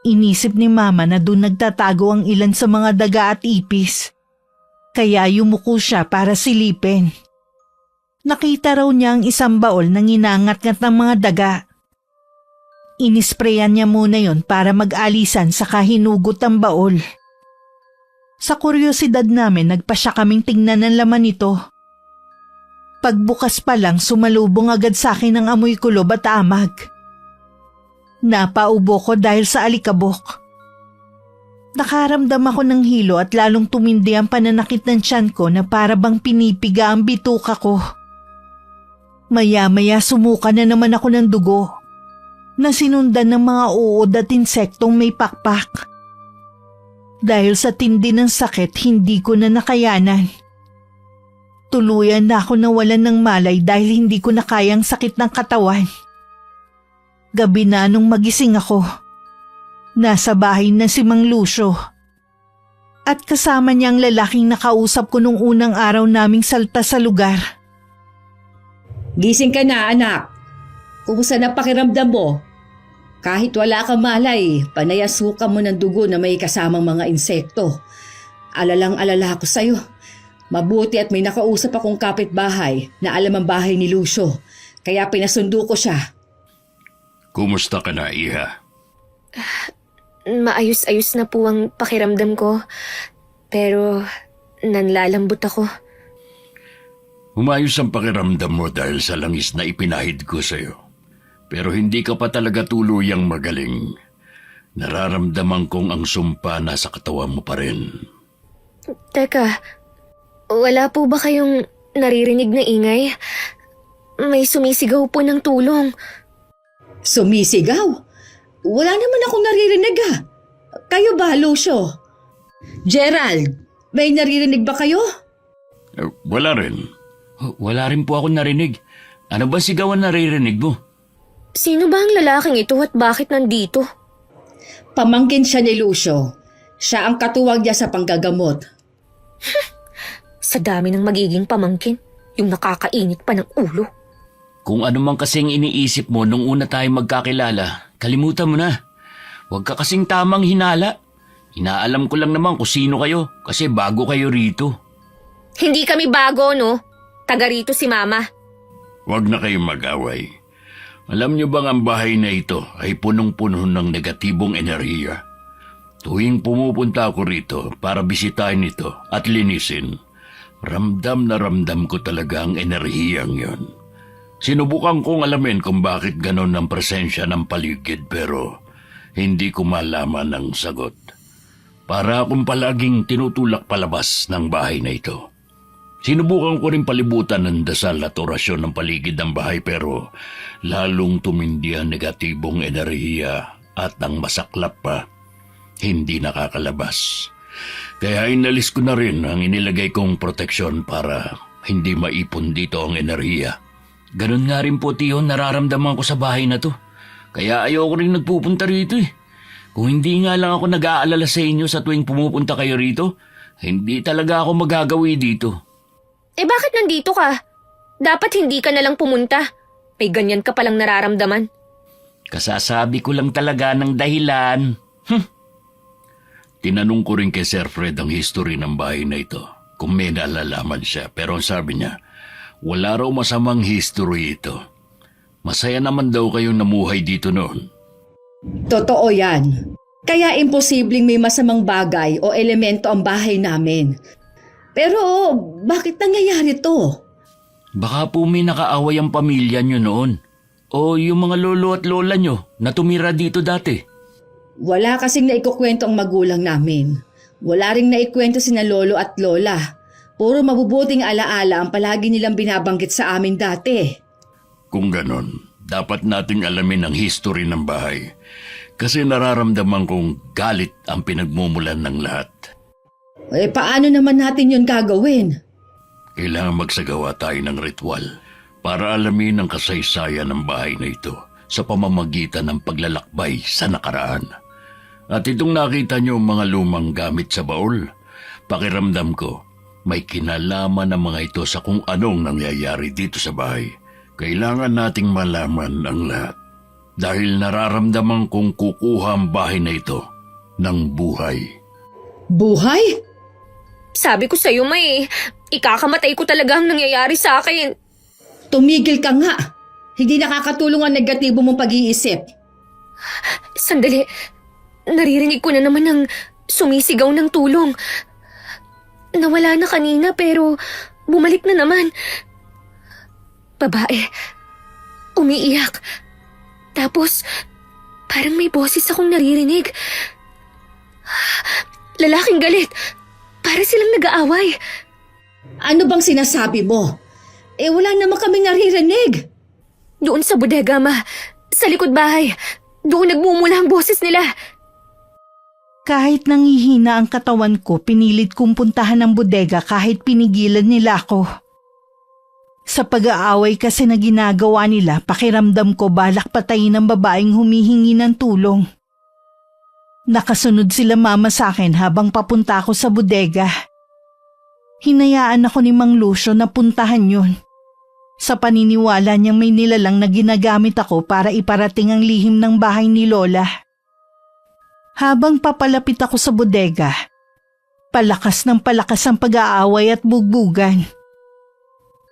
Speaker 3: Inisip ni Mama na doon nagtatago ang ilan sa mga daga at ipis. Kaya yumuko siya para silipin. Nakita raw niya ang isang baol na nginangat-ngat ng mga daga. Inisprayan niya muna yon para mag-alisan saka hinugot ang baol. Sa kuryosidad namin, nagpasya kaming tingnan ang laman nito. Pagbukas pa lang, sumalubong agad sa akin ang amoy kulob at amag. Napaubo ko dahil sa alikabok. Nakaramdam ako ng hilo at lalong tumindi ang pananakit ng tiyan ko na para bang pinipiga ang bituka ko. Maya-maya sumuka na naman ako ng dugo, na sinundan ng mga uod at insektong may pakpak. Dahil sa tindi ng sakit, hindi ko na nakayanan. Tuluyan na ako nawalan ng malay dahil hindi ko na kayang sakit ng katawan. Gabi na nung magising ako. Nasa bahay na si Mang Lucio. At kasama niya ang lalaking nakausap ko nung unang araw naming salta sa lugar.
Speaker 1: Gising ka na, anak. Kumusta na pakiramdam mo? Kahit wala kang malay, panayasukan mo ng dugo na may kasamang mga insekto. Alalang-alala ako sa'yo. Mabuti at may nakausap akong kapitbahay na alam ang bahay ni Lucio. Kaya pinasundo ko siya.
Speaker 4: Kumusta ka na, Iha?
Speaker 2: Maayos-ayos na po ang pakiramdam ko. Pero nanlalambot ako.
Speaker 4: Umayos ang pakiramdam mo dahil sa langis na ipinahid ko sa'yo. Pero hindi ka pa talaga tuluyang magaling. Nararamdaman kong ang sumpa nasa katawan mo pa rin.
Speaker 2: Teka, wala po ba kayong naririnig na ingay? May sumisigaw po ng tulong.
Speaker 1: Sumisigaw? Wala naman akong naririnig ah. Kayo ba, Lucio? Gerald, may naririnig ba kayo?
Speaker 4: Wala rin. Wala rin po ako narinig. Ano ba sigawan naririnig mo?
Speaker 2: Sino ba ang lalaking ito at bakit nandito?
Speaker 1: Pamangkin siya ni Lucio. Siya ang katuwag niya sa panggagamot.
Speaker 2: Sa dami ng magiging pamangkin, yung nakakainit pa ng ulo.
Speaker 4: Kung ano man kasing iniisip mo nung una tayo magkakilala, kalimutan mo na. Huwag ka kasing tamang hinala.
Speaker 5: Inaalam ko lang naman kung sino kayo kasi bago kayo rito.
Speaker 2: Hindi kami bago, no? Taga rito si Mama.
Speaker 4: Huwag na kayong mag-away. Alam niyo bang ang bahay na ito ay punong-puno ng negatibong enerhiya? Tuwing pumupunta ako rito para bisitahin ito at linisin, ramdam na ramdam ko talaga ang enerhiyang yon. Sinubukan kong alamin kung bakit ganon ang presensya ng paligid pero hindi ko malaman ang sagot. Para akong palaging tinutulak palabas ng bahay na ito. Sinubukan ko rin palibutan ng dasal at orasyon ng paligid ng bahay pero lalong tumindi ang negatibong enerhiya at ang masaklap pa, hindi nakakalabas. Kaya inalis ko na rin ang inilagay kong proteksyon para hindi maipon dito ang enerhiya.
Speaker 5: Ganon nga rin po, Tiyo, nararamdaman ko sa bahay na to. Kaya ayoko rin nagpupunta rito eh. Kung hindi nga lang ako nag-aalala sa inyo sa tuwing pumupunta kayo rito, hindi talaga ako magagawi dito.
Speaker 2: Eh bakit nandito ka? Dapat hindi ka na lang pumunta. May ganyan ka palang nararamdaman.
Speaker 5: Kasasabi ko lang talaga ng dahilan.
Speaker 4: Tinanong ko rin kay Sir Fred ang history ng bahay na ito kung may nalalaman siya pero ang sabi niya, wala raw masamang history ito. Masaya naman daw kayong namuhay dito noon.
Speaker 1: Totoo yan. Kaya imposibleng may masamang bagay o elemento ang bahay namin. Pero bakit nangyayari to?
Speaker 5: Baka po may nakaaway ang pamilya nyo noon. O yung mga lolo at lola nyo na tumira dito dati.
Speaker 1: Wala kasing naikukwento ang magulang namin. Wala ring naikwento sina lolo at lola. Puro mabubuting alaala ang palagi nilang binabanggit sa amin dati.
Speaker 4: Kung ganon, dapat nating alamin ang history ng bahay. Kasi nararamdaman kong galit ang pinagmumulan ng lahat.
Speaker 1: Eh paano naman natin yun gagawin?
Speaker 4: Kailangan magsagawa tayo ng ritual para alamin ang kasaysayan ng bahay na ito sa pamamagitan ng paglalakbay sa nakaraan. At itong nakita niyo mga lumang gamit sa baul, pakiramdam ko may kinalaman ng mga ito sa kung anong nangyayari dito sa bahay. Kailangan nating malaman ang lahat dahil nararamdaman kong kukuha ang bahay na ito ng buhay.
Speaker 1: Buhay?
Speaker 2: Sabi ko sa'yo, May, ikakamatay ko talaga ang nangyayari sa akin.
Speaker 1: Tumigil ka nga. Hindi nakakatulong ang negatibo mong pag-iisip.
Speaker 2: Sandali, naririnig ko na naman ng sumisigaw ng tulong. Nawala na kanina pero bumalik na naman. Babae, umiiyak. Tapos, parang may boses akong naririnig. Lalaking galit. Para silang nag-aaway.
Speaker 1: Ano bang sinasabi mo? Eh wala naman kaming naririnig.
Speaker 2: Doon sa bodega, Ma. Sa likod bahay. Doon nagmumula ang boses nila.
Speaker 3: Kahit nangihina ang katawan ko, pinilit kong puntahan ang bodega kahit pinigilan nila ako. Sa pag-aaway kasi na ginagawa nila, pakiramdam ko balak patayin ang babaeng humihingi ng tulong. Nakasunod sila Mama sa akin habang papunta ako sa bodega. Hinayaan ako ni Mang Lucio na puntahan yun. Sa paniniwala niyang may nilalang na ginagamit ako para iparating ang lihim ng bahay ni Lola. Habang papalapit ako sa bodega, palakas ng palakas ang pag-aaway at bugbugan.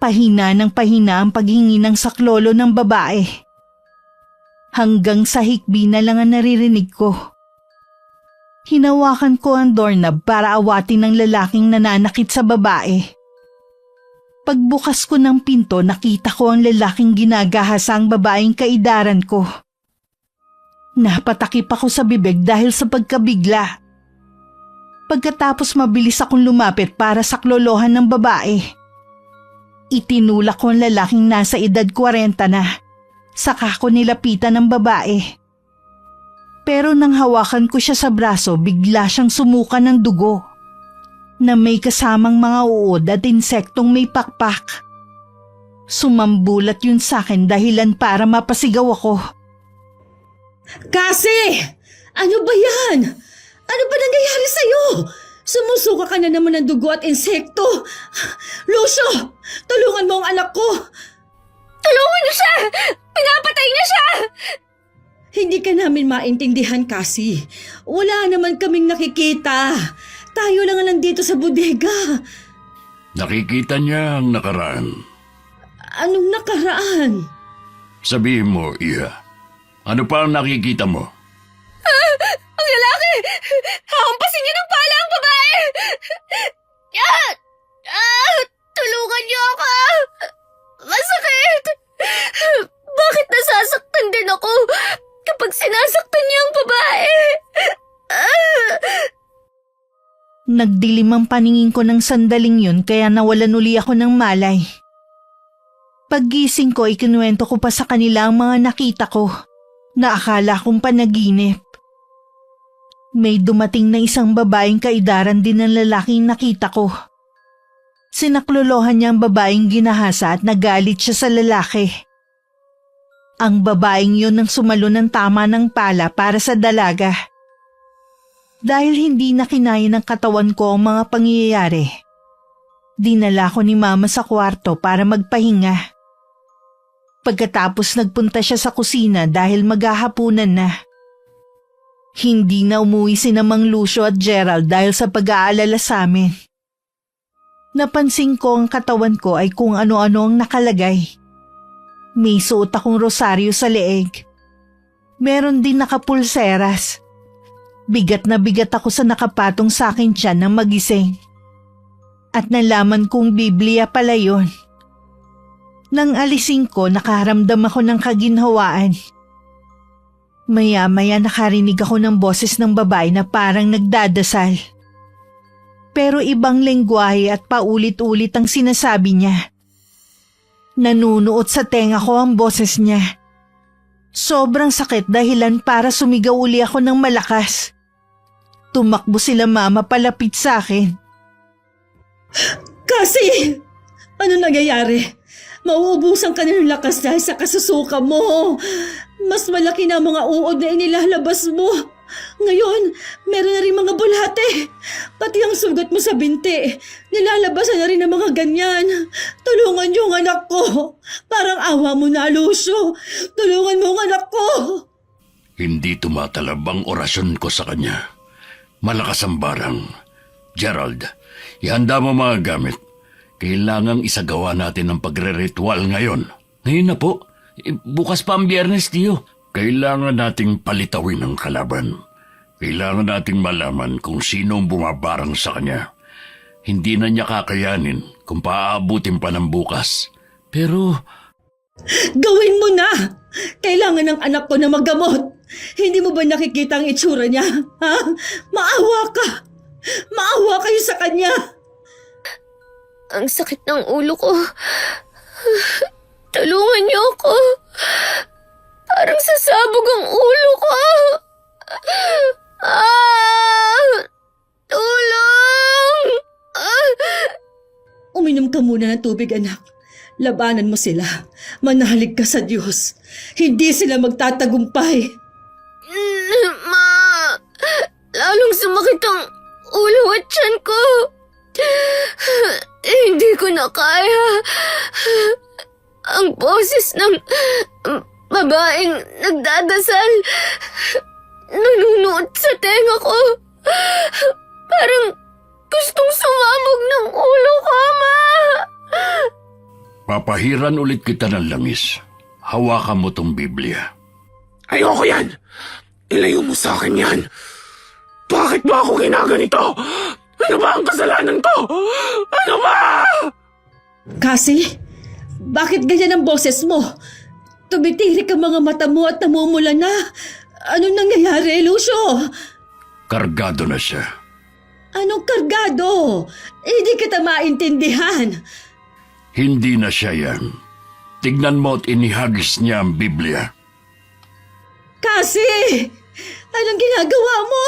Speaker 3: Pahina ng pahina ang paghingi ng saklolo ng babae. Hanggang sa hikbi na lang ang naririnig ko. Hinawakan ko ang doorknob para awatin ng lalaking nananakit sa babae. Pagbukas ko ng pinto, nakita ko ang lalaking ginagahasa ang babaeng kaidaran ko. Napatakip ako sa bibig dahil sa pagkabigla. Pagkatapos mabilis akong lumapit para saklolohan ng babae. Itinulak ko ang lalaking nasa edad 40 na. Saka ko nilapitan ng babae. Pero nang hawakan ko siya sa braso, bigla siyang sumuka ng dugo na may kasamang mga uod at insektong may pakpak. Sumambulat yun sa akin dahilan para mapasigaw ako.
Speaker 1: Kasi! Ano ba yan? Ano ba nangyayari sa'yo? Sumusuka ka na naman ng dugo at insekto. Lucio! Tulungan mo ang anak ko!
Speaker 2: Tulungan niyo siya! Pinapatay niya siya!
Speaker 1: Hindi ka namin maintindihan kasi. Wala naman kaming nakikita. Tayo lang ang nandito sa bodega.
Speaker 4: Nakikita niya ang nakaraan.
Speaker 1: Anong nakaraan?
Speaker 4: Sabihin mo, Iha. Ano pa ang nakikita mo?
Speaker 2: Ang lalaki! Hahampasin niya ng pala ang babae! Tulungan niyo ako! Masakit! Bakit nasasaktan din ako kapag sinasaktan niya ang babae?
Speaker 3: Nagdilim ang paningin ko ng sandaling yun kaya nawalan uli ako ng malay. Paggising ko, ikinuwento ko pa sa kanila ang mga nakita ko na akala kong panaginip. May dumating na isang babaeng kaidaran din ng lalaking nakita ko. Sinaklolohan niya ang babaeng ginahasa at nagalit siya sa lalaki. Ang babaeng yun ang sumalo ng tama ng pala para sa dalaga. Dahil hindi na kinaya ng katawan ko ang mga pangyayari, dinala ko ni Mama sa kwarto para magpahinga. Pagkatapos nagpunta siya sa kusina dahil maghahapunan na. Hindi na umuwi sina Mang Lucio at Gerald dahil sa pag-aalala sa amin. Napansin ko ang katawan ko ay kung ano-ano ang nakalagay. May suot akong rosaryo sa leeg. Meron din nakapulseras. Bigat na bigat ako sa nakapatong sa akin tiyan ng magising. At nalaman kong Biblia pala yun. Nang alisin ko, nakaramdam ako ng kaginhawaan. Maya-maya nakarinig ako ng boses ng babae na parang nagdadasal. Pero ibang lengguwahe at paulit-ulit ang sinasabi niya. Nanunuot sa tenga ko ang boses niya. Sobrang sakit dahilan para sumigaw uli ako ng malakas. Tumakbo sila Mama palapit sa akin.
Speaker 1: Kasi, ano nangyayari? Mauubusan ka na ng lakas dahil sa kasusuka mo. Mas malaki na ang mga uod na inilalabas mo. Ngayon, meron na rin mga bulate. Pati ang sugat mo sa binti. Nilalabasan na rin ng mga ganyan. Tulungan niyo ang anak ko. Parang awa mo na, Lucio. Tulungan mo ang anak ko.
Speaker 4: Hindi tumatalab ang orasyon ko sa kanya. Malakas ang barang. Gerald, ihanda mo mga gamit. Kailangang isagawa natin ang pagre-ritual ngayon.
Speaker 5: Ngayon na po. Bukas pa ang Biyernes, Tiyo.
Speaker 4: Kailangan nating palitawin ang kalaban. Kailangan nating malaman kung sino ang bumabarang sa kanya. Hindi na niya kakayanin kung paaabutin pa ng bukas.
Speaker 5: Pero,
Speaker 1: Gawin mo na! Kailangan ng anak ko na maggamot. Hindi mo ba nakikita ang itsura niya? Ha? Maawa ka! Maawa kayo sa kanya!
Speaker 2: Ang sakit ng ulo ko. Tulungan niyo ako. Parang sasabog ang ulo ko. Tulong!
Speaker 1: Uminom ka muna ng tubig, anak. Labanan mo sila. Manalig ka sa Diyos. Hindi sila magtatagumpay.
Speaker 2: Ma, lalong sumakit ang ulo at tiyan ko. Hindi ko na kaya. Ang boses ng babaeng nagdadasal nanunuot sa tenga ko. Parang gustong sumabog ng ulo ko, Ma.
Speaker 4: Papahiran ulit kita ng langis. Hawakan mo tong Biblia.
Speaker 6: Ayoko yan! Ilayo mo sa akin yan! Bakit ba ako ginaganito? Ano ba ang kasalanan ko? Ano ba?
Speaker 1: Kasi, bakit ganyan ang boses mo? Tumitirik ang mga mata mo at namumula na. Anong nangyayari, Lucio?
Speaker 4: Kargado na siya.
Speaker 1: Anong kargado? Hindi kita maintindihan.
Speaker 4: Hindi na siya yan. Tignan mo at inihagis niya ang Biblia.
Speaker 1: Kasi, anong ginagawa mo?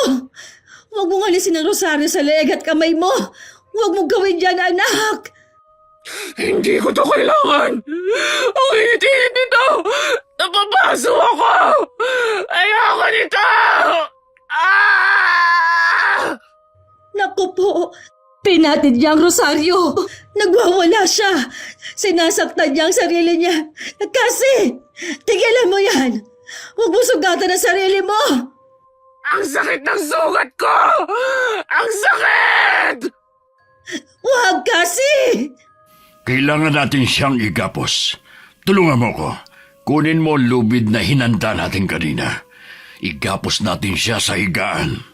Speaker 1: Huwag mong alisin ang rosaryo sa leeg at kamay mo. Huwag mong gawin dyan, anak.
Speaker 6: Hindi ko to kailangan! Ang init-init nito! Napapaso ako! Ayoko nito!
Speaker 1: Naku po, pinatid niya ang rosaryo. Nagwawala siya. Sinasaktan niya ang sarili niya. Kasi, tigilan mo yan. Huwag mo sugatan ang sarili mo!
Speaker 6: Ang sakit ng sugat ko! Ang sakit!
Speaker 1: Huwag kasi!
Speaker 4: Kailangan natin siyang igapos. Tulungan mo ko. Kunin mo ang lubid na hinanda natin kanina. Igapos natin siya sa higaan.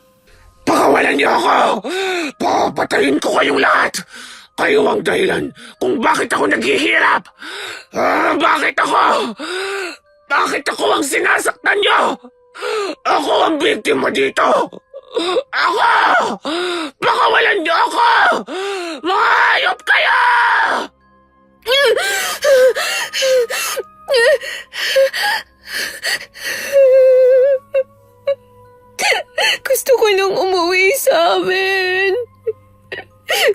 Speaker 6: Pakawalan niyo ako! Papatayin ko kayong lahat! Kayo ang dahilan kung bakit ako naghihirap! Bakit ako? Bakit ako ang sinasaktan niyo? Ako ang biktima dito! Ako! Pakawalan niyo ako! Mga hayop kayo!
Speaker 2: Gusto ko nang umuwi sa amin.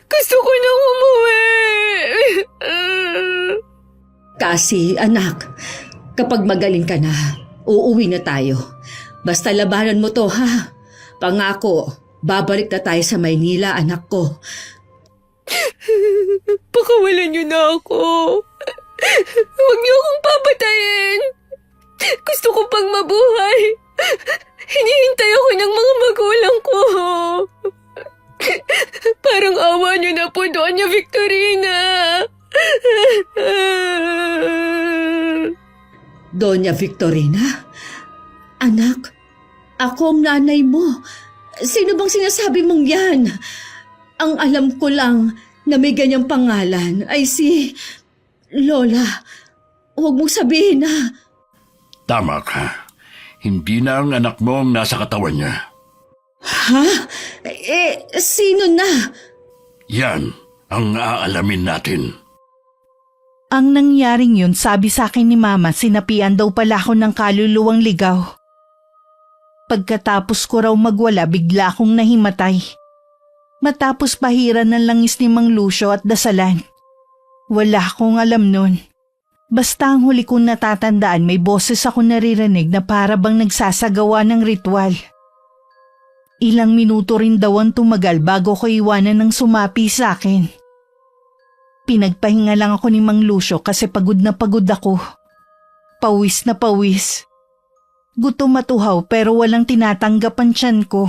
Speaker 2: Gusto ko nang umuwi.
Speaker 1: Kasi, anak, kapag magaling ka na, uuwi na tayo. Basta labanan mo to, ha? Pangako, babalik na tayo sa Maynila, anak ko.
Speaker 2: Pakawalan niyo na ako. Huwag niyo akong papatayin. Gusto ko pang mabuhay. Hinihintay ako ng mga magulang ko. Parang awa niyo na po, Doña Victorina.
Speaker 1: Doña Victorina? Anak, ako ang nanay mo. Sino bang sinasabi mong yan? Ang alam ko lang na may ganyang pangalan ay si Lola. Huwag mong sabihin na.
Speaker 4: Tama ka. Hindi na ang anak mo ang nasa katawan niya.
Speaker 1: Ha? Sino na?
Speaker 4: Yan ang aalamin natin.
Speaker 3: Ang nangyaring yun, sabi sa akin ni Mama, sinapian daw pala ako ng kaluluwang ligaw. Pagkatapos ko raw magwala, bigla akong nahimatay. Matapos pahiran ng langis ni Mang Lucio at dasalan. Wala akong alam nun. Basta ang huli kong natatandaan, may boses ako naririnig na para bang nagsasagawa ng ritual. Ilang minuto rin daw ang tumagal bago ko iwanan ng sumapi sa akin. Pinagpahinga lang ako ni Mang Lucio kasi pagod na pagod ako. Pawis na pawis. Gutom at uhaw pero walang tinatanggap ang tiyan ko.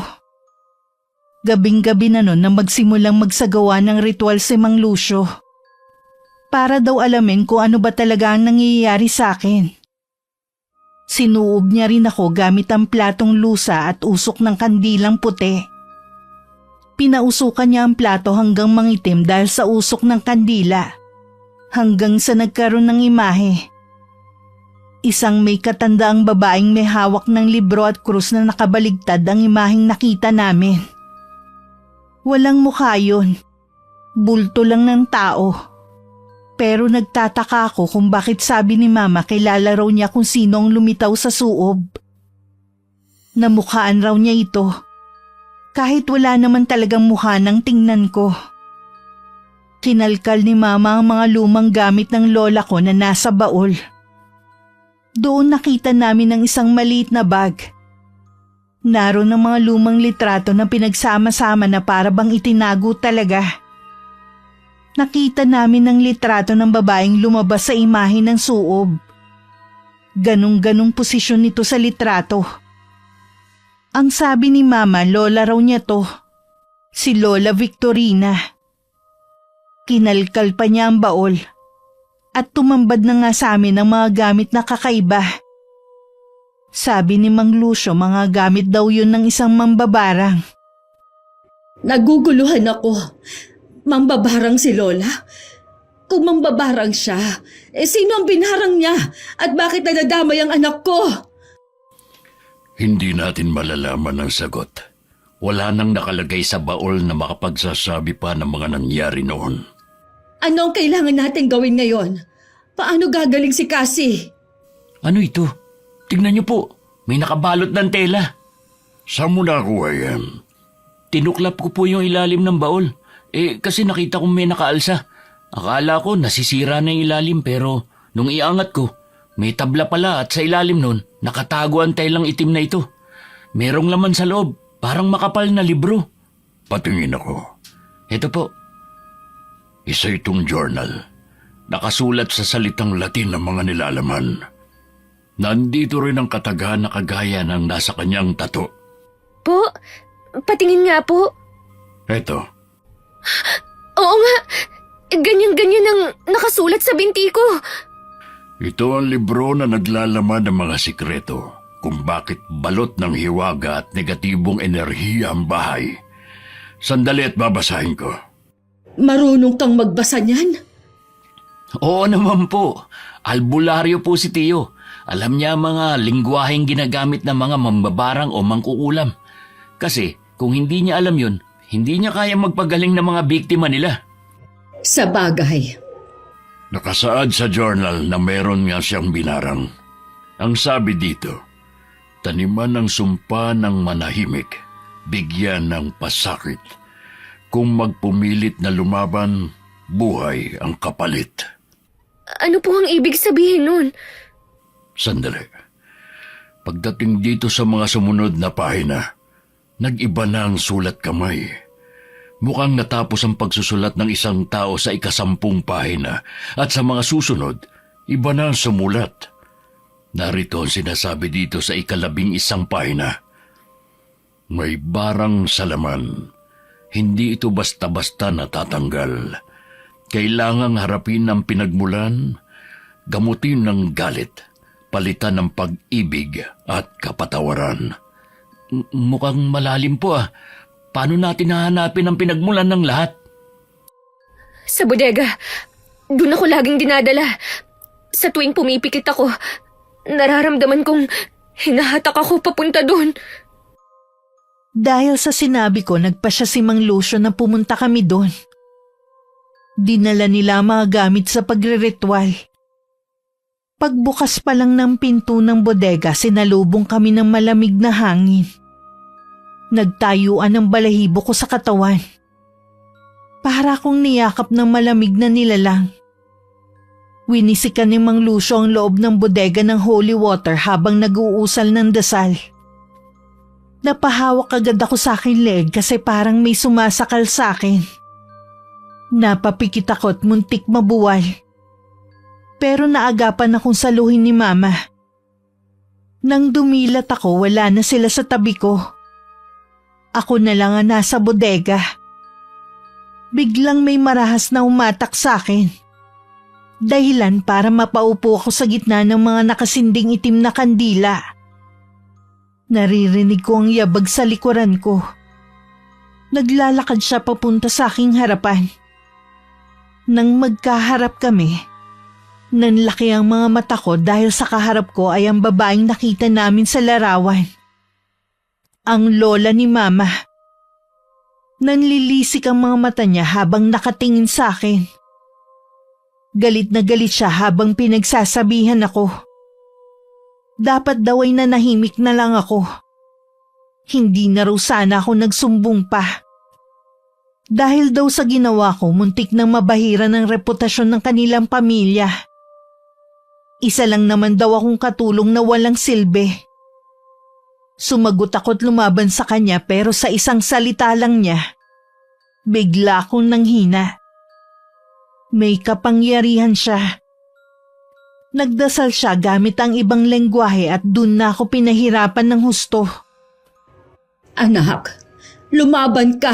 Speaker 3: Gabing-gabi na nun na magsimulang magsagawa ng ritual si Mang Lucio. Para daw alamin kung ano ba talaga ang nangyayari sa akin. Sinuob niya rin ako gamit ang platong lusa at usok ng kandilang puti. Pinausukan niya ang plato hanggang mangitim dahil sa usok ng kandila. Hanggang sa nagkaroon ng imahe. Isang may katandaang babaeng may hawak ng libro at krus na nakabaligtad ang imaheng nakita namin. Walang mukha yun. Bulto lang ng tao. Pero nagtataka ako kung bakit sabi ni Mama kilala raw niya kung sino ang lumitaw sa suob. Namukhaan raw niya ito. Kahit wala naman talagang mukha ng tingnan ko. Kinalkal ni Mama ang mga lumang gamit ng lola ko na nasa baol. Doon nakita namin ang isang maliit na bag. Naroon ang mga lumang litrato na pinagsama-sama na para bang itinago talaga. Nakita namin ang litrato ng babaeng lumabas sa imahe ng suob. Ganong-ganong posisyon nito sa litrato. Ang sabi ni Mama, lola raw niya to. Si Lola Victorina. Kinalkal pa niya ang baol. At tumambad na nga sa amin ang mga gamit na kakaiba. Sabi ni Mang Lucio, mga gamit daw yun ng isang mambabarang.
Speaker 1: Naguguluhan ako. Mambabarang si Lola? Kung mambabarang siya, sino ang binarang niya? At bakit nadadamay ang anak ko?
Speaker 4: Hindi natin malalaman ang sagot. Wala nang nakalagay sa baol na makapagsasabi pa ng mga nangyari noon.
Speaker 1: Ano ang kailangan natin gawin ngayon? Paano gagaling si Cassie?
Speaker 5: Ano ito? Tignan niyo po. May nakabalot ng tela.
Speaker 4: Saan mo nakuha yan?
Speaker 5: Tinuklap ko po yung ilalim ng baol. Kasi nakita kong may nakaalsa. Akala ko nasisira na yung ilalim pero nung iangat ko, may tabla pala at sa ilalim nun, nakatago ang telang itim na ito. Merong laman sa loob, parang makapal na libro.
Speaker 4: Patingin ako.
Speaker 5: Ito po.
Speaker 4: Isa itong journal. Nakasulat sa salitang Latin ng mga nilalaman. Nandito rin ang kataga na kagaya ng nasa kanyang tato.
Speaker 2: Po, patingin nga po.
Speaker 4: Eto,
Speaker 2: Oo nga, ganyan-ganyan ang nakasulat sa binti ko.
Speaker 4: ito ang libro na naglalaman ng mga sikreto kung bakit balot ng hiwaga at negatibong enerhiya ang bahay. Sandali at babasahin ko.
Speaker 1: Marunong kang magbasa niyan?
Speaker 5: Oo naman po. Albularyo po si Tio. Alam niya mga lingwaheng ginagamit ng mga mambabarang o mangkukulam. Kasi kung hindi niya alam yun, hindi niya kaya magpagaling ng mga biktima nila.
Speaker 1: Sa bagay.
Speaker 4: Nakasaad sa journal na meron nga siyang binarang. Ang sabi dito, taniman ng sumpa ng manahimik, bigyan ng pasakit. Kung magpumilit na lumaban, buhay ang kapalit.
Speaker 2: Ano po ang ibig sabihin nun?
Speaker 4: Sandali. Pagdating dito sa mga sumunod na pahina, nag-iba na ang sulat kamay. Mukhang natapos ang pagsusulat ng isang tao sa 10 pahina at sa mga susunod, iba na ang sumulat. Narito ang sinasabi dito sa 11 pahina. May barang sa laman. Hindi ito basta-basta natatanggal. Kailangang harapin ang pinagmulan, gamutin ng galit, palitan ng pag-ibig at kapatawaran.
Speaker 5: Mukhang malalim po ah. Paano natin hahanapin ang pinagmulan ng lahat?
Speaker 2: Sa bodega. Doon ako laging dinadala. Sa tuwing pumipikit ako, nararamdaman kong hinahatak ako papunta doon.
Speaker 3: Dahil sa sinabi ko, nagpa siya si Mang Lucio na pumunta kami doon. Dinala nila ang mga gamit sa pagre-ritual. Pagbukas pa lang ng pinto ng bodega, sinalubong kami ng malamig na hangin. Nagtayuan ang balahibo ko sa katawan. Para akong niyakap ng malamig na nilalang. Winisikan ni Mang Lucio ang loob ng bodega ng holy water habang nag-uusal ng dasal. Napahawak agad ako sa aking leg kasi parang may sumasakal sa akin. Napapikit ako at muntik mabuwal. Pero naagapan akong saluhin ni Mama. Nang dumilat ako, wala na sila sa tabi ko. Ako na lang ang nasa bodega. Biglang may marahas na umatak sa akin. Dahilan para mapaupo ako sa gitna ng mga nakasinding itim na kandila. Naririnig ko ang yabag sa likuran ko. Naglalakad siya papunta sa aking harapan. Nang magkaharap kami, nanlaki ang mga mata ko dahil sa kaharap ko ay ang babaeng nakita namin sa larawan. Ang lola ni Mama. Nanlilisik ang mga mata niya habang nakatingin sa akin. Galit na galit siya habang pinagsasabihan ako. Dapat daw ay nanahimik na lang ako. Hindi na raw sana ako nagsumbong pa. Dahil daw sa ginawa ko, muntik nang mabahira ng reputasyon ng kanilang pamilya. Isa lang naman daw akong katulong na walang silbi. Sumagot ako't lumaban sa kanya pero sa isang salita lang niya, bigla akong nanghina. May kapangyarihan siya. Nagdasal siya gamit ang ibang lengguwahe at dun na ako pinahirapan ng husto.
Speaker 1: Anak, lumaban ka.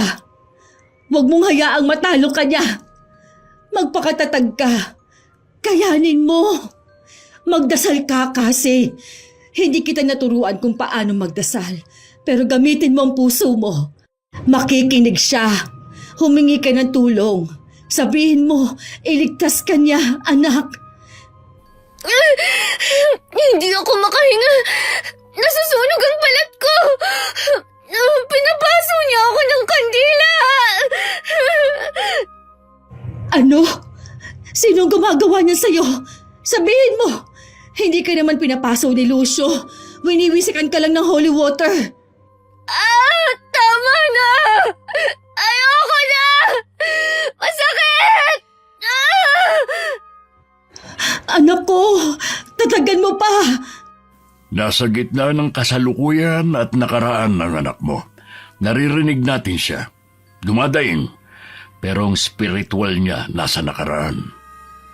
Speaker 1: Huwag mong hayaang matalo ka niya. Magpakatatag ka. Kayanin mo. Magdasal ka kasi. Hindi kita naturuan kung paano magdasal. Pero gamitin mo ang puso mo. Makikinig siya. Humingi ka ng tulong. Sabihin mo, iligtas ka niya, anak.
Speaker 2: Hindi ako makahinga. Nasusunog ang balat ko. Pinapaso niya ako ng kandila.
Speaker 1: Ano? Sinong gumagawa niya sa'yo? Sabihin mo. Hindi ka naman pinapaso ni Lucio. Winiwisikan ka lang ng holy water.
Speaker 2: Tama na! Ayoko na! Masakit!
Speaker 1: Anak ko, tatagan mo pa.
Speaker 4: Nasa gitna ng kasalukuyan at nakaraan ng anak mo. Naririnig natin siya. Dumadaing. Pero ang spiritual niya nasa nakaraan.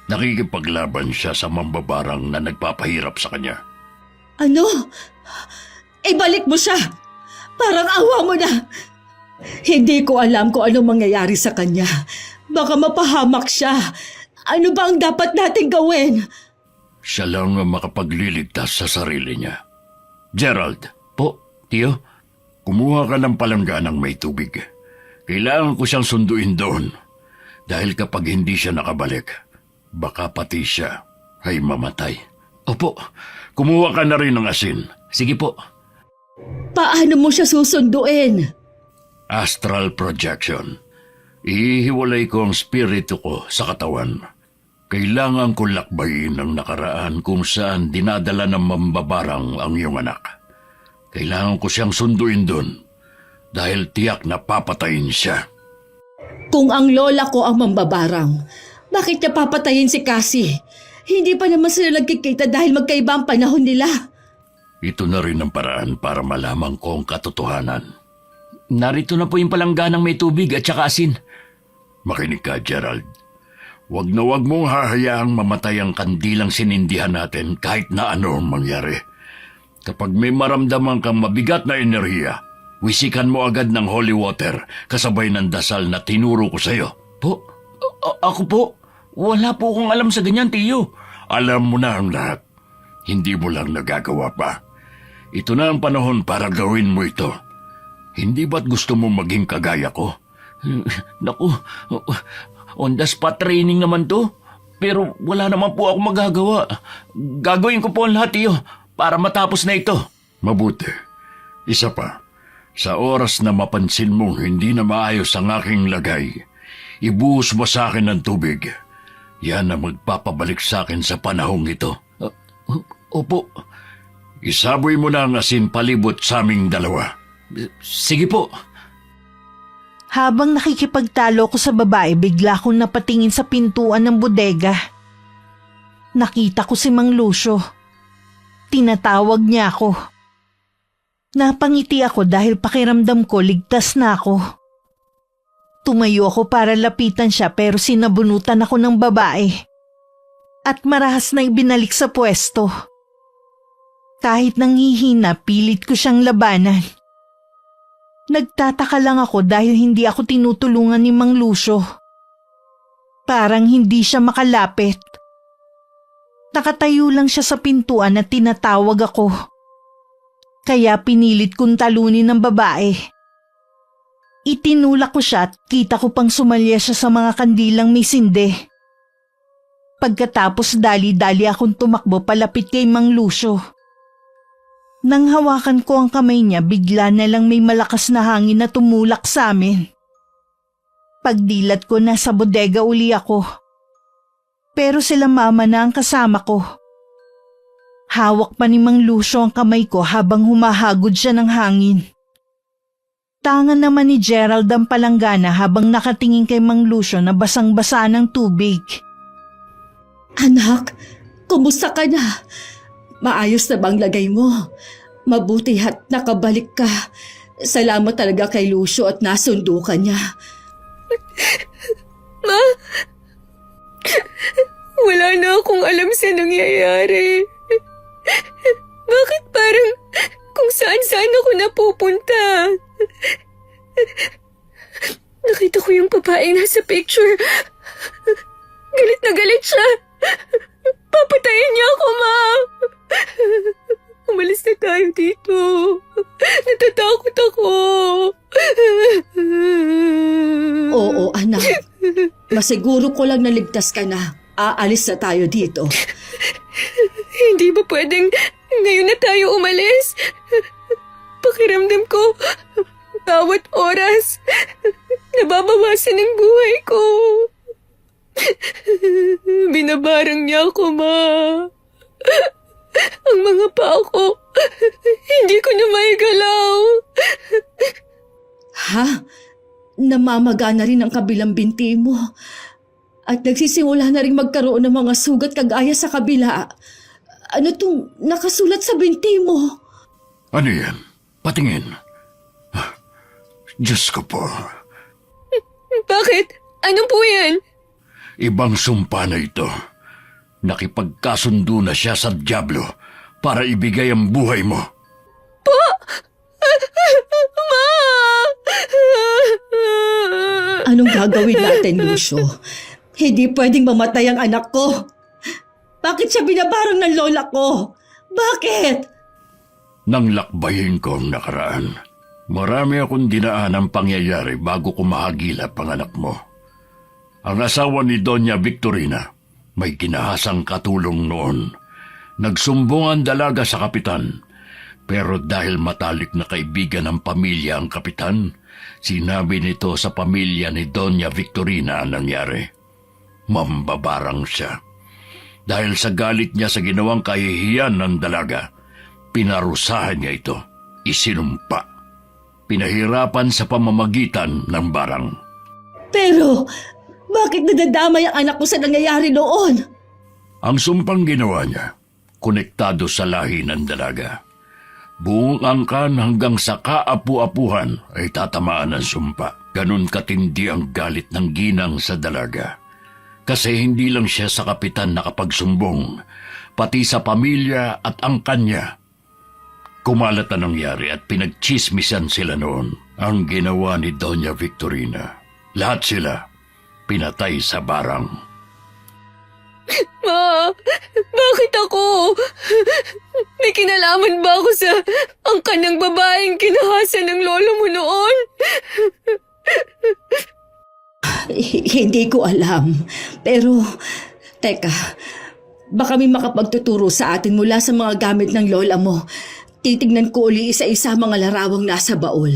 Speaker 4: Nakikipaglaban siya sa mambabarang na nagpapahirap sa kanya.
Speaker 1: Ano? Ibalik mo siya! Parang awa mo na! Hindi ko alam kung anong mangyayari sa kanya. Baka mapahamak siya. Ano ba ang dapat nating gawin?
Speaker 4: Siya lang ang makapagliligtas sa sarili niya. Gerald,
Speaker 5: Po, tiyo?
Speaker 4: kumuha ka ng palangganang may tubig. Kailangan ko siyang sunduin doon. Dahil kapag hindi siya nakabalik, baka pati siya ay mamatay.
Speaker 5: Opo,
Speaker 4: Kumuha ka na rin ng asin.
Speaker 5: sige po.
Speaker 1: Paano mo siya susunduin?
Speaker 4: Astral projection. Ihiwalay ko ang spirito ko sa katawan. Kailangan ko lakbayin ang nakaraan kung saan dinadala ng mambabarang ang iyong anak. Kailangan ko siyang sunduin doon dahil tiyak na papatayin siya.
Speaker 1: Kung ang lola ko ang mambabarang, bakit niya papatayin si Cassie? Hindi pa naman sila nagkikita dahil magkaiba ang panahon nila.
Speaker 4: Ito na rin ang paraan para malaman ko ang katotohanan.
Speaker 5: Narito na po yung palangganang may tubig at saka asin.
Speaker 4: Makinig ka, Gerald. Huwag na huwag mong hahayaang mamatay ang kandilang sinindihan natin kahit na ano ang mangyari. Kapag may maramdaman kang mabigat na enerhiya, wisikan mo agad ng holy water kasabay ng dasal na tinuro ko sa'yo.
Speaker 5: Po? Ako po? Wala po akong alam sa ganyan, tiyo.
Speaker 4: Alam mo na ang lahat. Hindi mo lang nagagawa pa. Ito na ang panahon para gawin mo ito. Hindi ba't gusto mo maging kagaya ko?
Speaker 5: Naku, on the spot training naman to. Pero wala naman po ako magagawa. Gagawin ko po ang lahat, tiyo, para matapos na ito.
Speaker 4: Mabuti. Isa pa. Sa oras na mapansin mong hindi na maayos ang aking lagay, ibuhos mo sa akin ng tubig. Yan ang magpapabalik sa akin sa panahong ito.
Speaker 5: Opo,
Speaker 4: Isaboy mo na ang asin palibot sa aming dalawa.
Speaker 5: sige po.
Speaker 3: Habang nakikipagtalo ko sa babae, bigla akong napatingin sa pintuan ng bodega. Nakita ko si Mang Lucio. Tinatawag niya ako. Napangiti ako dahil pakiramdam ko ligtas na ako. Tumayo ako para lapitan siya pero sinabunutan ako ng babae. At marahas na ibinalik sa pwesto. Kahit nanghihina, pilit ko siyang labanan. Nagtataka lang ako dahil hindi ako tinutulungan ni Mang Lucio. Parang hindi siya makalapit. Nakatayo lang siya sa pintuan at tinatawag ako. Kaya pinilit kong talunin ng babae. Itinulak ko siya at kita ko pang sumalya siya sa mga kandilang may sinde. Pagkatapos dali-dali akong tumakbo palapit kay Mang Lucio. Nang hawakan ko ang kamay niya, bigla na lang may malakas na hangin na tumulak sa amin. Pagdilat ko, nasa bodega uli ako. Pero sila mama na ang kasama ko. Hawak pa ni Mang Lucio ang kamay ko habang humahagod siya ng hangin. Tangan naman ni Gerald ang palanggana habang nakatingin kay Mang Lucio na basang-basa ng tubig.
Speaker 1: Anak, kumusta ka na? Maayos na bang lagay mo? Mabuti at nakabalik ka. Salamat talaga kay Lucio at nasundo ka niya.
Speaker 2: Ma, wala na akong alam sa nangyayari. Bakit parang kung saan-saan ako napupunta? Nakita ko yung babaeng nasa picture. Galit na galit siya. Papatayin niya ako, Ma. Umalis na tayo dito. Natatakot ako.
Speaker 1: Oo, anak. Masiguro ko lang naligtas ka na. Aalis na tayo dito.
Speaker 2: Hindi ba pwedeng ngayon na tayo umalis? Pakiramdam ko, bawat oras, nababawasan ang buhay ko. Binabarang niya ako, Ma. Ang mga paa ko, hindi ko na maigalaw.
Speaker 1: Ha? Namamaga na rin ang kabilang binti mo. At nagsisimula na rin magkaroon ng mga sugat kagaya sa kabila. Ano tong nakasulat sa binti mo?
Speaker 4: Ano yan? Patingin. Diyos ko po.
Speaker 2: Bakit? Ano po yan?
Speaker 4: Ibang sumpa na ito. Nakipagkasundo na siya sa dyablo para ibigay ang buhay mo.
Speaker 1: Anong gagawin natin, Lucio? Hindi pwedeng mamatay ang anak ko. Bakit siya binabarang ng lola ko? Bakit?
Speaker 4: Nang lakbayin ko ang nakaraan, marami akong dinaan ang pangyayari bago ko mahagilap ang anak mo. Ang asawa ni Doña Victorina may kinahasang katulong noon. Nagsumbong ang dalaga sa kapitan, pero dahil matalik na kaibigan ng pamilya ang kapitan, sinabi nito sa pamilya ni Doña Victorina ang nangyari. Mambabarang siya. Dahil sa galit niya sa ginawang kahihiyan ng dalaga, pinarusahan niya ito, isinumpa. Pinahirapan sa pamamagitan ng barang.
Speaker 1: Pero, bakit nadadamay ang anak ko sa nangyayari noon?
Speaker 4: Ang sumpang ginawa niya, konektado sa lahi ng dalaga. Buong angkan hanggang sa kaapu-apuhan ay tatamaan ng sumpa. Ganun katindi ang galit ng ginang sa dalaga. Kasi hindi lang siya sa kapitan nakapagsumbong, pati sa pamilya at angkan niya. Kumalat ang nangyari at pinagchismisan sila noon. Ang ginawa ni Doña Victorina. Lahat sila pinatay sa barang.
Speaker 2: Ma, bakit ako? May kinalaman ba ako sa angkan ng babaeng kinahasa ng lolo mo noon?
Speaker 1: Hindi ko alam. Pero, teka, baka may makapagtuturo sa atin mula sa mga gamit ng lola mo. Titignan ko uli isa-isa mga larawang nasa baul.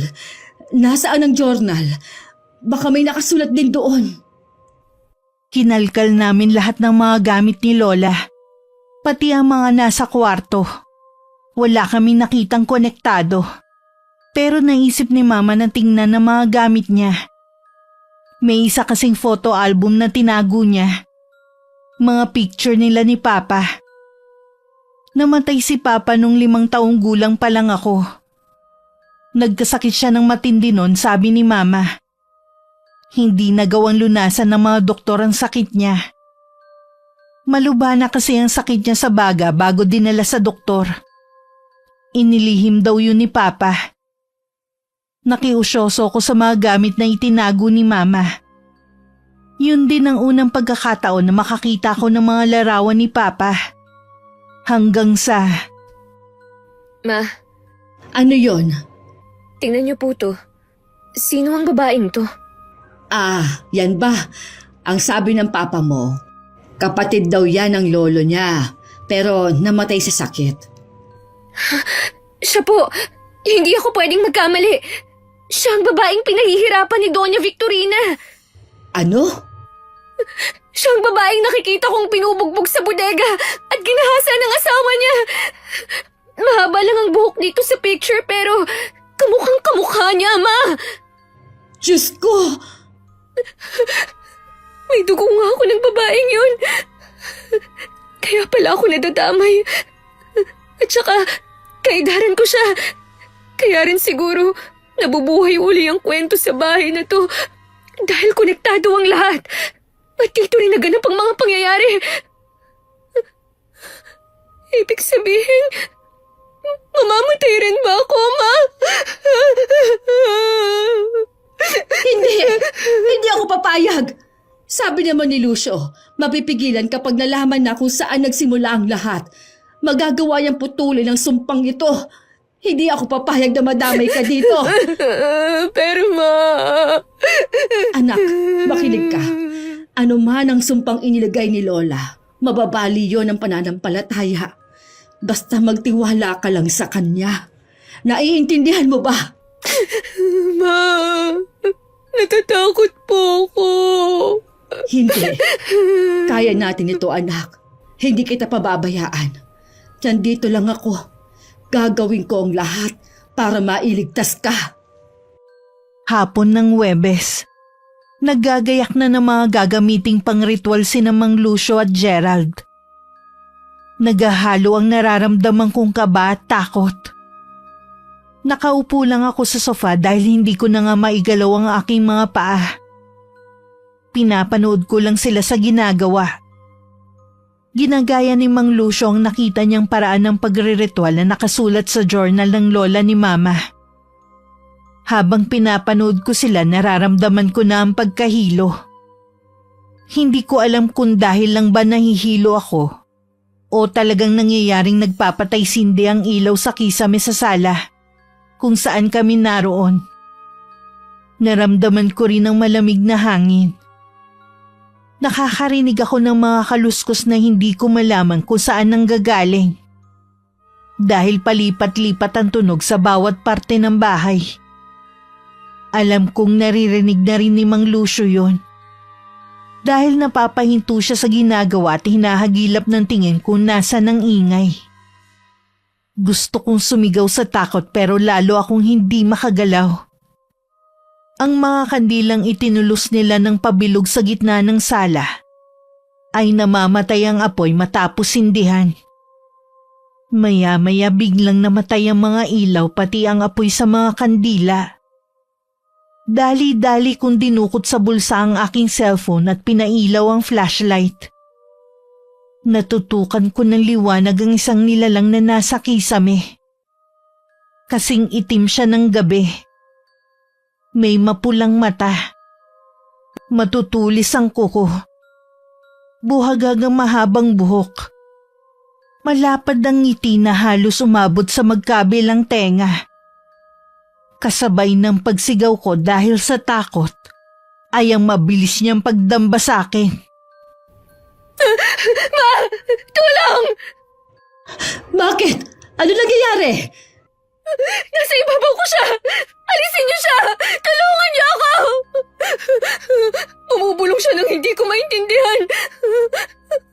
Speaker 1: Nasaan ang journal? Baka may nakasulat din doon.
Speaker 3: Kinalkal namin lahat ng mga gamit ni Lola, pati ang mga nasa kwarto. Wala kaming nakitang konektado. Pero naisip ni Mama na tingnan ang mga gamit niya. May isa kasing photo album na tinago niya. Mga picture nila ni Papa. Namatay si Papa nung 5 taong gulang pa lang ako. Nagkasakit siya ng matindi nun, sabi ni Mama. Hindi nagawang lunasan ng mga doktor ang sakit niya. Malubha na kasi ang sakit niya sa baga bago dinala sa doktor. Inilihim daw yun ni Papa. Nakiusyoso ko sa mga gamit na itinago ni Mama. Yun din ang unang pagkakataon na makakita ko ng mga larawan ni Papa. Hanggang sa...
Speaker 2: Ma,
Speaker 1: Ano yon?
Speaker 2: tingnan niyo po to. Sino ang babaeng to?
Speaker 1: Yan ba? Ang sabi ng papa mo, kapatid daw yan ng lolo niya, pero namatay sa sakit.
Speaker 2: Siya po! Hindi ako pwedeng magkamali! Siya ang babaeng pinahihirapan ni Doña Victorina!
Speaker 1: Ano?
Speaker 2: Siya ang babaeng nakikita kong pinubugbog sa bodega at ginahasa ng asawa niya! Mahaba lang ang buhok dito sa picture pero kamukhang kamukha niya, Ma!
Speaker 1: Diyos ko!
Speaker 2: May dugo nga ako ng babaeng yun. Kaya pala ako nadadamay. At saka, kaidaran ko siya. Kaya rin siguro, nabubuhay uli ang kwento sa bahay na to. Dahil konektado ang lahat. At dito rin naganap ang mga pangyayari. Ibig sabihin, mamamatay rin ba ako, Ma?
Speaker 1: Hindi ako papayag. Sabi naman ni Lucio, mapipigilan kapag nalaman na kung saan nagsimula ang lahat. Magagawa niyang putulin ang sumpang ito. Hindi ako papayag na madamay ka dito.
Speaker 2: Pero Ma...
Speaker 1: Anak, makinig ka. Ano man ang sumpang inilagay ni Lola, mababali yon ang pananampalataya. Basta magtiwala ka lang sa kanya. Naiintindihan mo ba?
Speaker 2: Ma... Natatakot po ako.
Speaker 1: Hindi. Kaya natin ito, anak. Hindi kita pababayaan. Nandito lang ako. Gagawin ko ang lahat para mailigtas ka.
Speaker 3: Hapon ng Huwebes. Naggagayak na ng mga gagamiting pangritual sina Mang Lucio at Gerald. Nagahalo ang nararamdaman kong kaba at takot. Nakaupo lang ako sa sofa dahil hindi ko na nga maigalaw ang aking mga paa. Pinapanood ko lang sila sa ginagawa. Ginagaya ni Mang Lucio ang nakita niyang paraan ng pagre-ritual na nakasulat sa journal ng lola ni Mama. Habang pinapanood ko sila, nararamdaman ko na ang pagkahilo. Hindi ko alam kung dahil lang ba nahihilo ako o talagang nangyayaring nagpapatay-sindi ang ilaw sa kisame sa sala kung saan kami naroon. Naramdaman ko rin ang malamig na hangin. Nakakarinig ako ng mga kaluskos na hindi ko malaman kung saan nanggagaling. Dahil palipat-lipat ang tunog sa bawat parte ng bahay. Alam kong naririnig na rin ni Mang Lucio yun. Dahil napapahinto siya sa ginagawa at hinahagilap ng tingin kung nasa ng ingay. Gusto kong sumigaw sa takot pero lalo akong hindi makagalaw. Ang mga kandilang itinulos nila ng pabilog sa gitna ng sala ay namamatay ang apoy matapos sindihan. Maya-maya biglang namatay ang mga ilaw pati ang apoy sa mga kandila. Dali-dali kong dinukot sa bulsa ang aking cellphone at pinailaw ang flashlight. Natutukan ko ng liwanag ang isang nilalang na nasa kisame. Kasing itim siya ng gabi. May mapulang mata. Matutulis ang kuko. Buhagagang mahabang buhok. Malapad ang ngiti na halos umabot sa magkabilang tenga. Kasabay ng pagsigaw ko dahil sa takot ay ang mabilis niyang pagdamba sa akin.
Speaker 2: Ma! Tulong!
Speaker 1: Bakit? Ano nangyayari?
Speaker 2: Nasa ibabaw ko siya! Alisin niyo siya! Tulungan niyo ako! Bumubulong siya nang hindi ko maintindihan.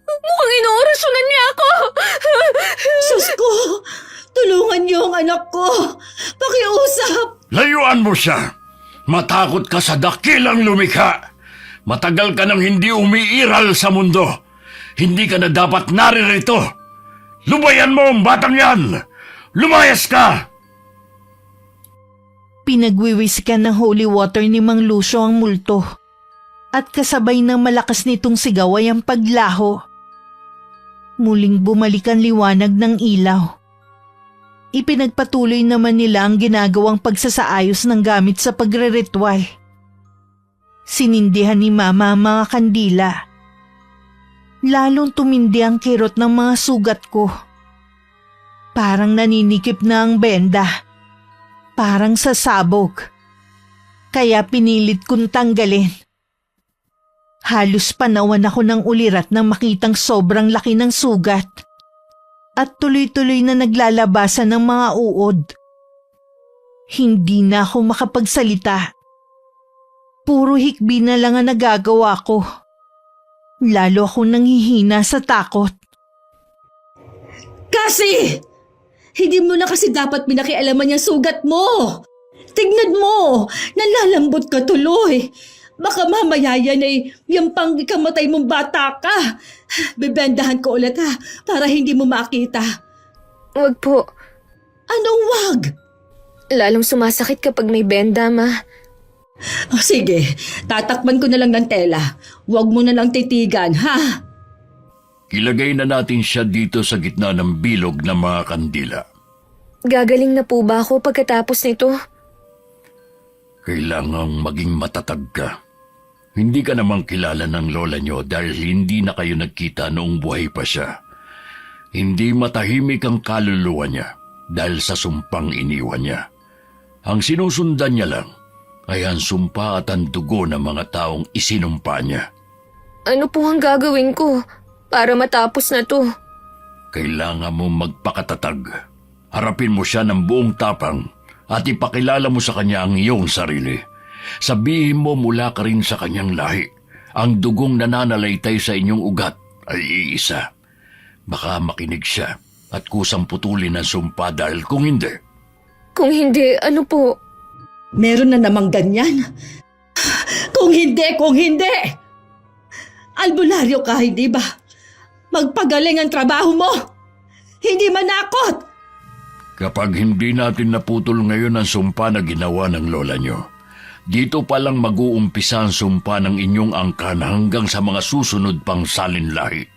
Speaker 2: Mukhang inoorasyonan niya ako!
Speaker 1: Sus ko! Tulungan niyo ang anak ko! Pakiusap!
Speaker 4: Layuan mo siya! Matakot ka sa dakilang lumikha! Matagal ka nang hindi umiiral sa mundo! Hindi ka na dapat naririto! Lubayan mo ang batang yan! Lumayas ka!
Speaker 3: Pinagwiwisikan ng holy water ni Mang Lucio ang multo. At kasabay ng malakas nitong sigaw ay ang paglaho. Muling bumalik ang liwanag ng ilaw. Ipinagpatuloy naman nila ang ginagawang pagsasaayos ng gamit sa pagre-ritual. Sinindihan ni Mama ang mga kandila. Lalong tumindi ang kirot ng mga sugat ko. Parang naninikip na ang benda. Parang sasabog. Kaya pinilit kong tanggalin. Halos panawan ako ng ulirat nang makitang sobrang laki ng sugat. At tuloy-tuloy na naglalabasan ng mga uod. Hindi na ako makapagsalita. Puro hikbi na lang ang nagagawa ko. Lalo akong nanghihina sa takot.
Speaker 1: Kasi! Hindi mo na kasi dapat pinakialaman yung sugat mo. Tignan mo, nalalambot ka tuloy. Baka mamaya yan ay yung pang ikamatay mong bata ka. Bebendahan ko ulit ha, para hindi mo makita.
Speaker 2: Wag po.
Speaker 1: Anong wag?
Speaker 2: Lalong sumasakit kapag may benda, Ma.
Speaker 1: O sige, tatakpan ko na lang ng tela. Huwag mo na lang titigan, ha?
Speaker 4: Ilagay na natin siya dito sa gitna ng bilog ng mga kandila.
Speaker 2: Gagaling na po ba ako pagkatapos nito?
Speaker 4: Kailangang maging matatag ka. Hindi ka namang kilala ng lola niyo dahil hindi na kayo nagkita noong buhay pa siya. Hindi matahimik ang kaluluwa niya dahil sa sumpang iniwan niya. Ang sinusundan niya lang ay ang sumpa at ang dugo ng mga taong isinumpa niya.
Speaker 2: Ano po ang gagawin ko para matapos na to?
Speaker 4: Kailangan mo magpakatatag. Harapin mo siya ng buong tapang at ipakilala mo sa kanya ang iyong sarili. Sabihin mo mula ka rin sa kanyang lahi. Ang dugong nananalaytay sa inyong ugat ay iisa. Baka makinig siya at kusang putulin ang sumpa dahil kung hindi.
Speaker 2: Kung hindi, ano po?
Speaker 1: Meron na namang ganyan. Kung hindi. Albularyo ka, hindi ba? Magpagaling ang trabaho mo. Hindi manakot.
Speaker 4: Kapag hindi natin naputol ngayon ang sumpa na ginawa ng lola nyo, dito palang mag-uumpisa ang sumpa ng inyong angkan hanggang sa mga susunod pang salinlahi.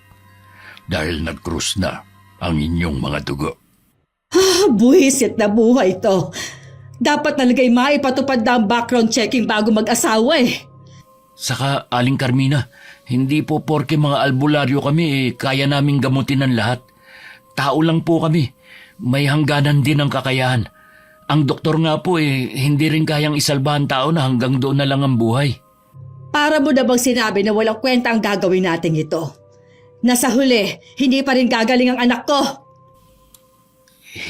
Speaker 4: dahil nag-krus na ang inyong mga dugo.
Speaker 1: Buwisit na buhay to. Dapat talaga'y maipatupad na ang background checking bago mag-asawa eh.
Speaker 5: Saka, Aling Carmina, hindi po porke mga albularyo kami kaya naming gamutin ang lahat. Tao lang po kami. May hangganan din ang kakayahan. Ang doktor nga po hindi rin kayang isalba ang tao na hanggang doon na lang ang buhay.
Speaker 1: Para mo na bang sinabi na walang kwenta ang gagawin natin ito? Nasa huli, hindi pa rin gagaling ang anak ko.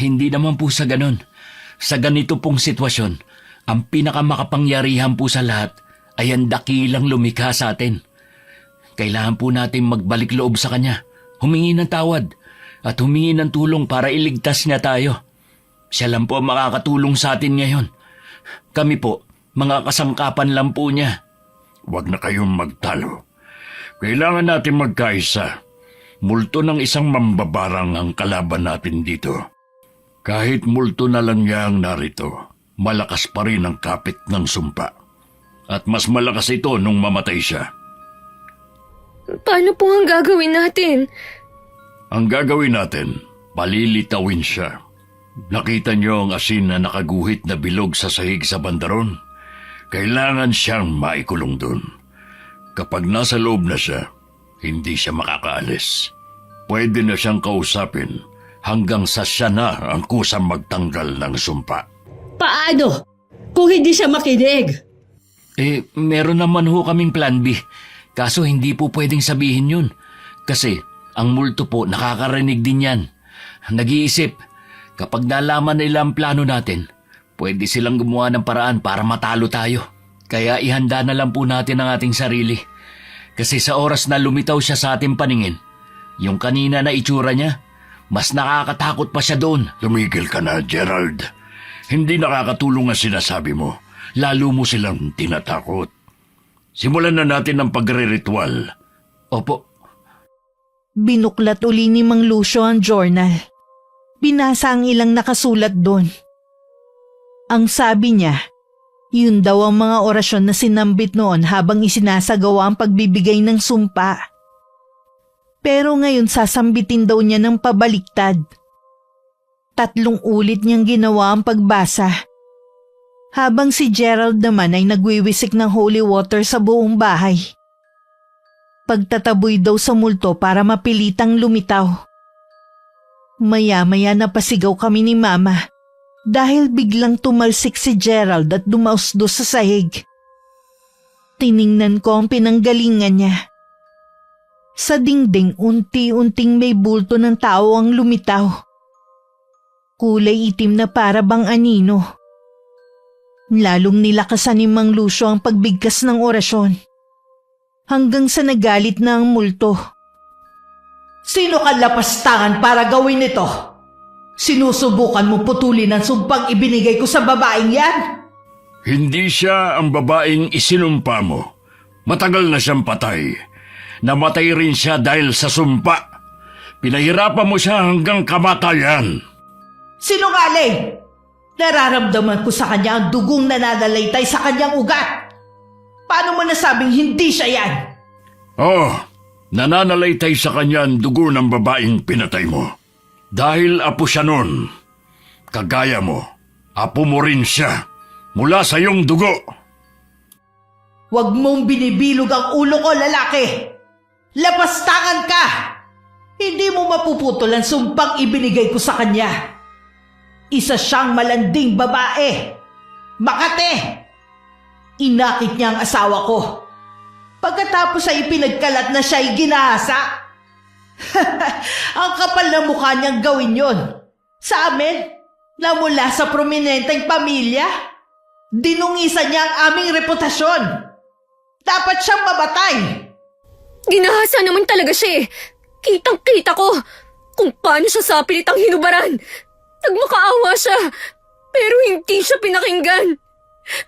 Speaker 5: Hindi naman po sa ganon. Sa ganito pong sitwasyon, ang pinakamakapangyarihan po sa lahat ay ang dakilang lumikha sa atin. Kailangan po natin magbalik loob sa kanya, humingi ng tawad, at humingi ng tulong para iligtas niya tayo. Siya lang po ang makakatulong sa atin ngayon. Kami po, mga kasangkapan lang po niya.
Speaker 4: Huwag na kayong magtalo. Kailangan natin magkaisa. Multo ng isang mambabarang ang kalaban natin dito. Kahit multo na lang niya ang narito, malakas pa rin ang kapit ng sumpa. At mas malakas ito nung mamatay siya.
Speaker 2: Paano po ang gagawin natin?
Speaker 4: Ang gagawin natin, palilitawin siya. Nakita niyo ang asin na nakaguhit na bilog sa sahig sa bandaron? Kailangan siyang maikulong dun. Kapag nasa loob na siya, hindi siya makakaalis. Pwede na siyang kausapin hanggang sa siya na ang kusang magtanggal ng sumpa.
Speaker 1: Paano? Kung hindi siya makinig?
Speaker 5: Meron naman ho kaming plan B. Kaso hindi po pwedeng sabihin yun. Kasi ang multo po nakakarinig din yan. Nag-iisip, kapag nalaman nila ang plano natin, pwede silang gumawa ng paraan para matalo tayo. Kaya ihanda na lang po natin ang ating sarili. Kasi sa oras na lumitaw siya sa ating paningin, yung kanina na itsura niya, mas nakakatakot pa siya doon.
Speaker 4: Tumigil ka na, Gerald. Hindi nakakatulong ang sinasabi mo. Lalo mo silang tinatakot. Simulan na natin ang pagre-ritual.
Speaker 5: Opo.
Speaker 3: Binuklat uli ni Mang Lucio ang journal. Binasa ang ilang nakasulat doon. Ang sabi niya, yun daw ang mga orasyon na sinambit noon habang isinasagawa ang pagbibigay ng sumpa. Pero ngayon sasambitin daw niya ng pabaliktad. 3 ulit niyang ginawa ang pagbasa. Habang si Gerald naman ay nagwiwisik ng holy water sa buong bahay. Pagtataboy daw sa multo para mapilitang lumitaw. Maya-maya napasigaw kami ni Mama dahil biglang tumalsik si Gerald at dumausdos sa sahig. Tiningnan ko ang pinanggalingan niya. Sa dingding unti-unting may bulto ng tao ang lumitaw. Kulay itim na para bang anino. Lalong nilakasan ni Mang Lucio ang pagbigkas ng orasyon. Hanggang sa nagalit na ang multo. Sino ka lapastangan para gawin ito? Sinusubukan mo putulin ang sumpang ibinigay ko sa babaeng yan?
Speaker 4: Hindi siya ang babaeng isinumpa mo. Matagal na siyang patay. Namatay rin siya dahil sa sumpa. Pinahirapan mo siya hanggang kamatayan.
Speaker 3: Sinungaling! Nararamdaman ko sa kanya ang dugong nananalaytay sa kanyang ugat. Paano mo nasabing hindi siya yan?
Speaker 4: Oh, nananalaytay sa kanya ang dugo ng babaeng pinatay mo. Dahil apo siya nun, kagaya mo, apo mo rin siya mula sa iyong dugo.
Speaker 3: Huwag mong binibilog ang ulo ko, lalaki! Lapastangan ka! Hindi mo mapuputol ang sumpang ibinigay ko sa kanya. Isa siyang malanding babae. Makate! Inakit niya ang asawa ko. Pagkatapos ay ipinagkalat na siya'y ginahasa. Ang kapal na mukha niyang gawin yon. Sa amin, na mula sa prominenteng pamilya, dinungisan niya ang aming reputasyon. Dapat siyang mabatay.
Speaker 2: Ginahasa naman talaga siya eh. Kitang-kita ko kung paano siya sa pilitang hinubaran. Nagmakaawa siya, pero hindi siya pinakinggan.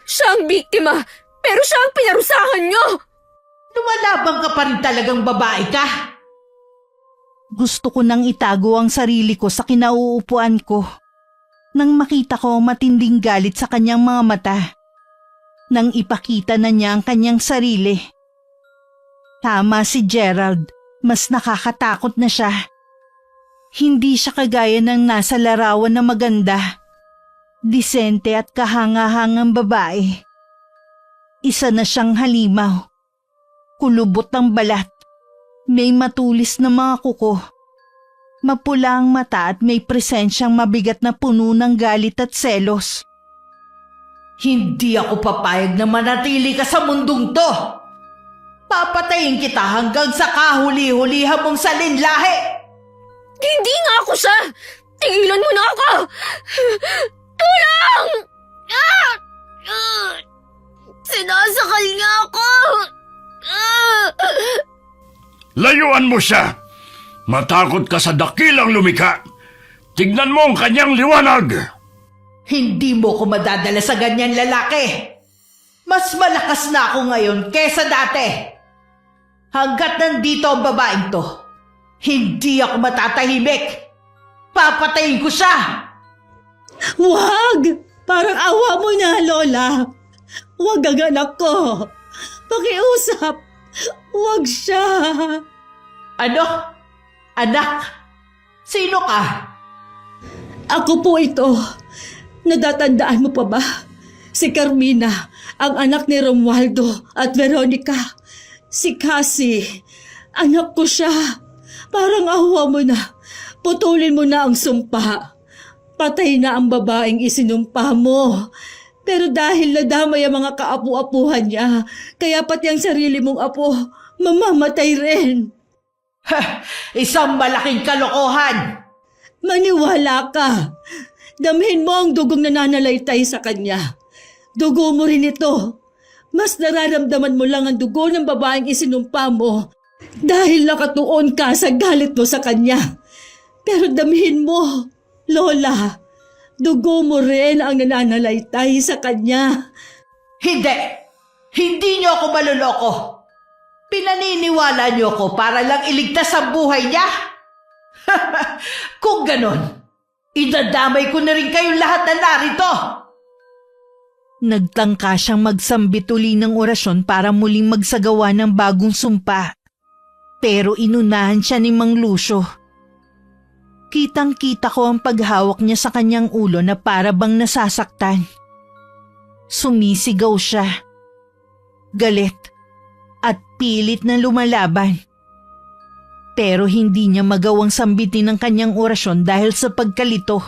Speaker 2: Siya ang biktima, pero siya ang pinarusahan niyo.
Speaker 3: Lumalabang ka pa rin talagang babae ka. Gusto ko nang itago ang sarili ko sa kinauupuan ko. Nang makita ko ang matinding galit sa kanyang mga mata. Nang ipakita na niya ang kanyang sarili. Tama si Gerald Mas nakakatakot na siya. Hindi siya kagaya ng nasa larawan na maganda, disente at kahanga-hangang babae. Isa na siyang halimaw, kulubot ang balat, may matulis na mga kuko, mapula ang mata at may presensyang mabigat na puno ng galit at selos. Hindi ako papayag na manatili ka sa mundong to. Papatayin kita hanggang sa kahuli-hulihan mong salinlahi.
Speaker 2: Hindi nga ako siya! Tigilan mo na ako! Tulong! Sinasakal niya ako!
Speaker 4: Layuan mo siya! Matakot ka sa dakilang lumika! Tignan mo ang kanyang liwanag!
Speaker 3: Hindi mo ko madadala sa ganyan lalaki. Mas malakas na ako ngayon kesa dati. Hanggat nandito ang babaeng to, hindi ako matatahimik. Papatayin ko siya!
Speaker 1: Wag! Parang awa mo na, Lola. Wag ang anak ko. Pakiusap. Wag siya.
Speaker 3: Ano? Anak? Sino ka?
Speaker 1: Ako po ito. Natatandaan mo pa ba? Si Carmina, ang anak ni Romualdo at Veronica. Si Cassie, anak ko siya. Parang awa mo na. Putulin mo na ang sumpa. Patay na ang babaeng isinumpa mo. Pero dahil nadamay ang mga kaapu-apuhan niya, kaya pati ang sarili mong apo, mamamatay rin.
Speaker 3: Isang malaking kalokohan!
Speaker 1: Maniwala ka. Damhin mo ang dugong nananalaytay sa kanya. Dugo mo rin ito. Mas nararamdaman mo lang ang dugo ng babaeng isinumpa mo dahil nakatuon ka sa galit mo sa kanya. Pero damhin mo, Lola. Dugo mo rin ang nananalaytay sa kanya.
Speaker 3: Hindi! Hindi niyo ako maluloko! Pinaniniwala niyo ako para lang iligtas ang buhay niya? Kung ganon, idadamay ko na rin kayong lahat na narito! Nagtangka siyang magsambit uli ng orasyon para muling magsagawa ng bagong sumpa. Pero inunahan siya ni Mang Lucio. Kitang-kita ko ang paghawak niya sa kanyang ulo na para bang nasasaktan. Sumisigaw siya. Galit at pilit na lumalaban. Pero hindi niya magawang sambitin ang kanyang orasyon dahil sa pagkalito.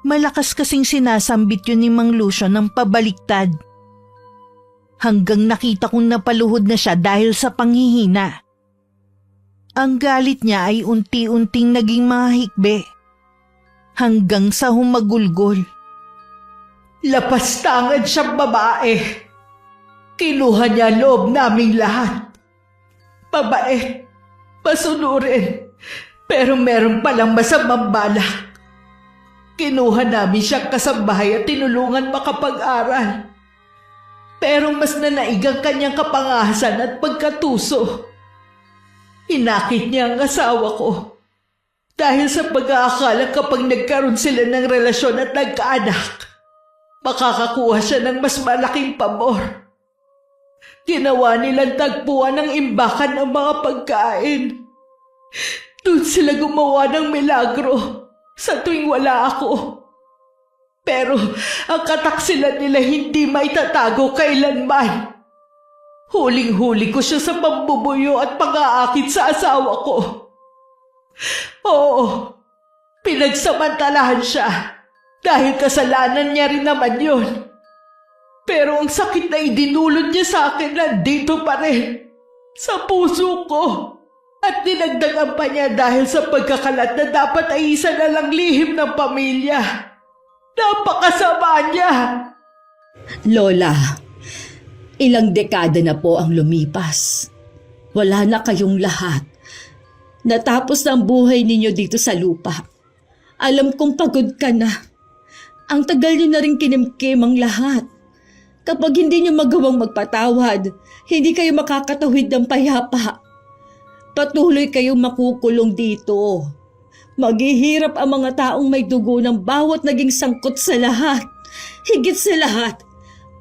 Speaker 3: Malakas kasing sinasambit yun ni Mang Lucio ng pabaliktad. Hanggang nakita kong napaluhod na siya dahil sa panghihina. Ang galit niya ay unti-unting naging mahikbe. Hanggang sa humagulgol. Lapastangan siyang babae. Kinuha niya loob naming lahat. Babae, pasunurin, pero meron palang masamang balak. Kinuha namin siyang kasambahay at tinulungan makapag-aral. Pero mas nanaig ang kanyang kapangahasan at pagkatuso. Inakit niya ang asawa ko. Dahil sa pag-aakala kapag nagkaroon sila ng relasyon at nagkaanak, makakakuha siya ng mas malaking pabor. Ginawa nilang tagpuan ng imbakan ng mga pagkain. Doon sila gumawa ng milagro sa tuwing wala ako. Pero ang kataksilan nila hindi maitatago kailanman. Huling-huli ko siya sa pambubuyo at pang-aakit sa asawa ko. Oo, pinagsamantalahan siya dahil kasalanan niya rin naman yun. Pero ang sakit na idinulot niya sa akin nandito pa rin, sa puso ko. At dinagdagan pa niya dahil sa pagkakalat na dapat ay isa na lang lihim ng pamilya. Napakasama niya!
Speaker 1: Lola, ilang dekada na po ang lumipas. Wala na kayong lahat. Natapos na ang buhay ninyo dito sa lupa. Alam kong pagod ka na. Ang tagal niyo na rin kinimkim ang lahat. Kapag hindi niyo magawang magpatawad, hindi kayo makakatawid ng payapa. Patuloy kayong makukulong dito. Maghihirap ang mga taong may dugo ng bawat naging sangkot sa lahat. Higit sa lahat,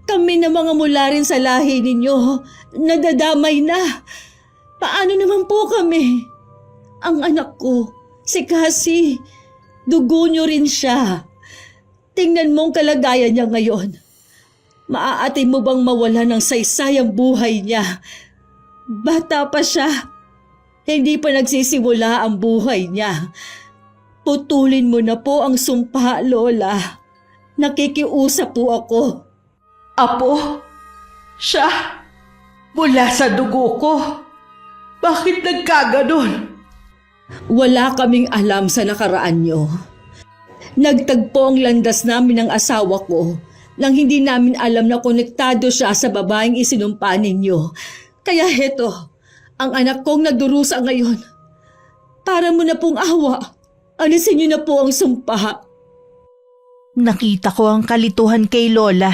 Speaker 1: kami na mga mula rin sa lahi ninyo, nadadamay na. Paano naman po kami? Ang anak ko, si Cassie, dugo niyo rin siya. Tingnan mo ang kalagayan niya ngayon. Maaatay mo bang mawala ng saysay ang buhay niya? Bata pa siya. Hindi pa nagsisimula ang buhay niya. Putulin mo na po ang sumpa, Lola. Nakikiusap po ako.
Speaker 3: Apo, siya, mula sa dugo ko. Bakit nagkaganon?
Speaker 1: Wala kaming alam sa nakaraan niyo. Nagtagpo ang landas namin ng asawa ko nang hindi namin alam na konektado siya sa babaeng isinumpa ninyo. Kaya heto, ang anak kong nagdurusa ngayon. Para mo na pong awa, alisin niyo na po ang sumpa.
Speaker 3: Nakita ko ang kalituhan kay Lola.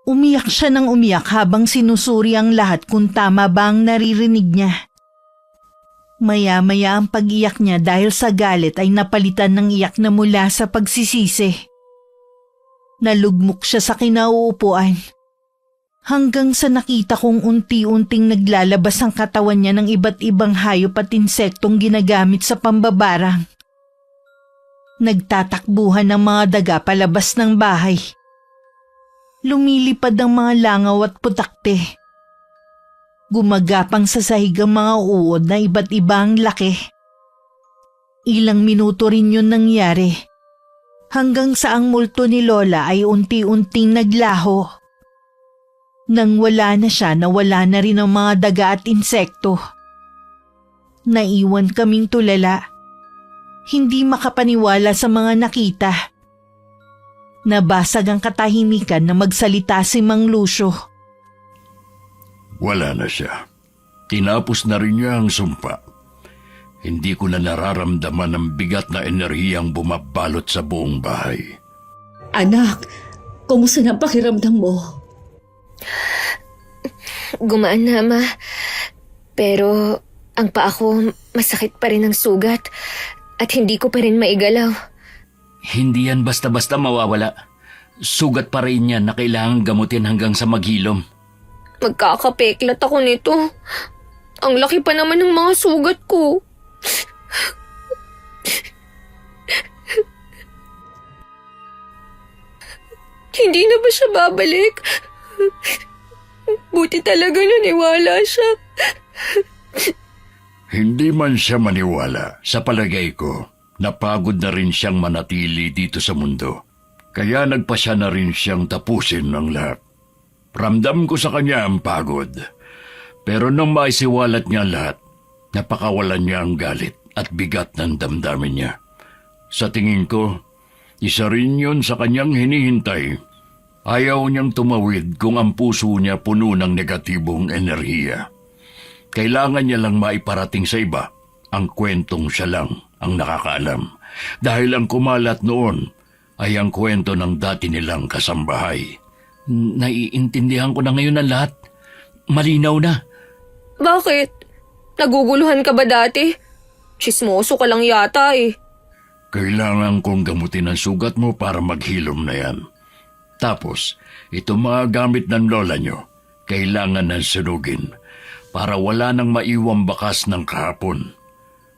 Speaker 3: Umiyak siya ng umiyak habang sinusuri ang lahat kung tama ba ang naririnig niya. Maya-maya ang pag-iyak niya dahil sa galit ay napalitan ng iyak na mula sa pagsisisi. Nalugmok siya sa kinauupuan. Hanggang sa nakita kong unti-unting naglalabas ang katawan niya ng iba't ibang hayop at insektong ginagamit sa pambabarang. Nagtatakbuhan ng mga daga palabas ng bahay. Lumilipad ang mga langaw at putakte. Gumagapang sa sahig ang mga uod na iba't ibang laki. Ilang minuto rin yun nangyari. Hanggang sa ang multo ni Lola ay unti-unting naglaho. Nang wala na siya, nawala na rin ang mga daga at insekto. Naiwan kaming tulala. Hindi makapaniwala sa mga nakita. Nabasag ang katahimikan na magsalita si Mang Lucio.
Speaker 4: Wala na siya. Tinapos na rin niya ang sumpa. Hindi ko na nararamdaman ang bigat na enerhiyang bumabalot sa buong bahay.
Speaker 1: Anak, kumusta na ang pakiramdam mo?
Speaker 2: Gumaan na, Ma. Pero ang paa ko masakit pa rin ang sugat at hindi ko pa rin maigalaw.
Speaker 5: Hindi yan basta-basta mawawala. Sugat pa rin yan na kailangang gamutin hanggang sa maghilom.
Speaker 2: Magkakapeklat ako nito. Ang laki pa naman ng mga sugat ko. Hindi na ba siya babalik? Buti talaga naniwala siya.
Speaker 4: Hindi man siya maniwala, sa palagay ko, napagod na rin siyang manatili dito sa mundo. Kaya nagpasya na rin siyang tapusin ang lahat. Ramdam ko sa kanya ang pagod. Pero nang maisiwalat niya lahat, napakawalan niya ang galit at bigat ng damdamin niya. Sa tingin ko, isa rin yun sa kanyang hinihintay. Ayaw niyang tumawid kung ang puso niya puno ng negatibong enerhiya. Kailangan niya lang maiparating sa iba ang kwentong siya lang ang nakakaalam. Dahil ang kumalat noon ay ang kwento ng dati nilang kasambahay.
Speaker 5: Naiintindihan ko na ngayon ang lahat. Malinaw na.
Speaker 2: Bakit? Naguguluhan ka ba dati? Chismoso ka lang yata eh.
Speaker 4: Kailangan kong gamutin ang sugat mo para maghilom na yan. Tapos, ito mga gamit ng lola nyo, kailangan ng sunugin para wala nang maiwang bakas ng kahapon.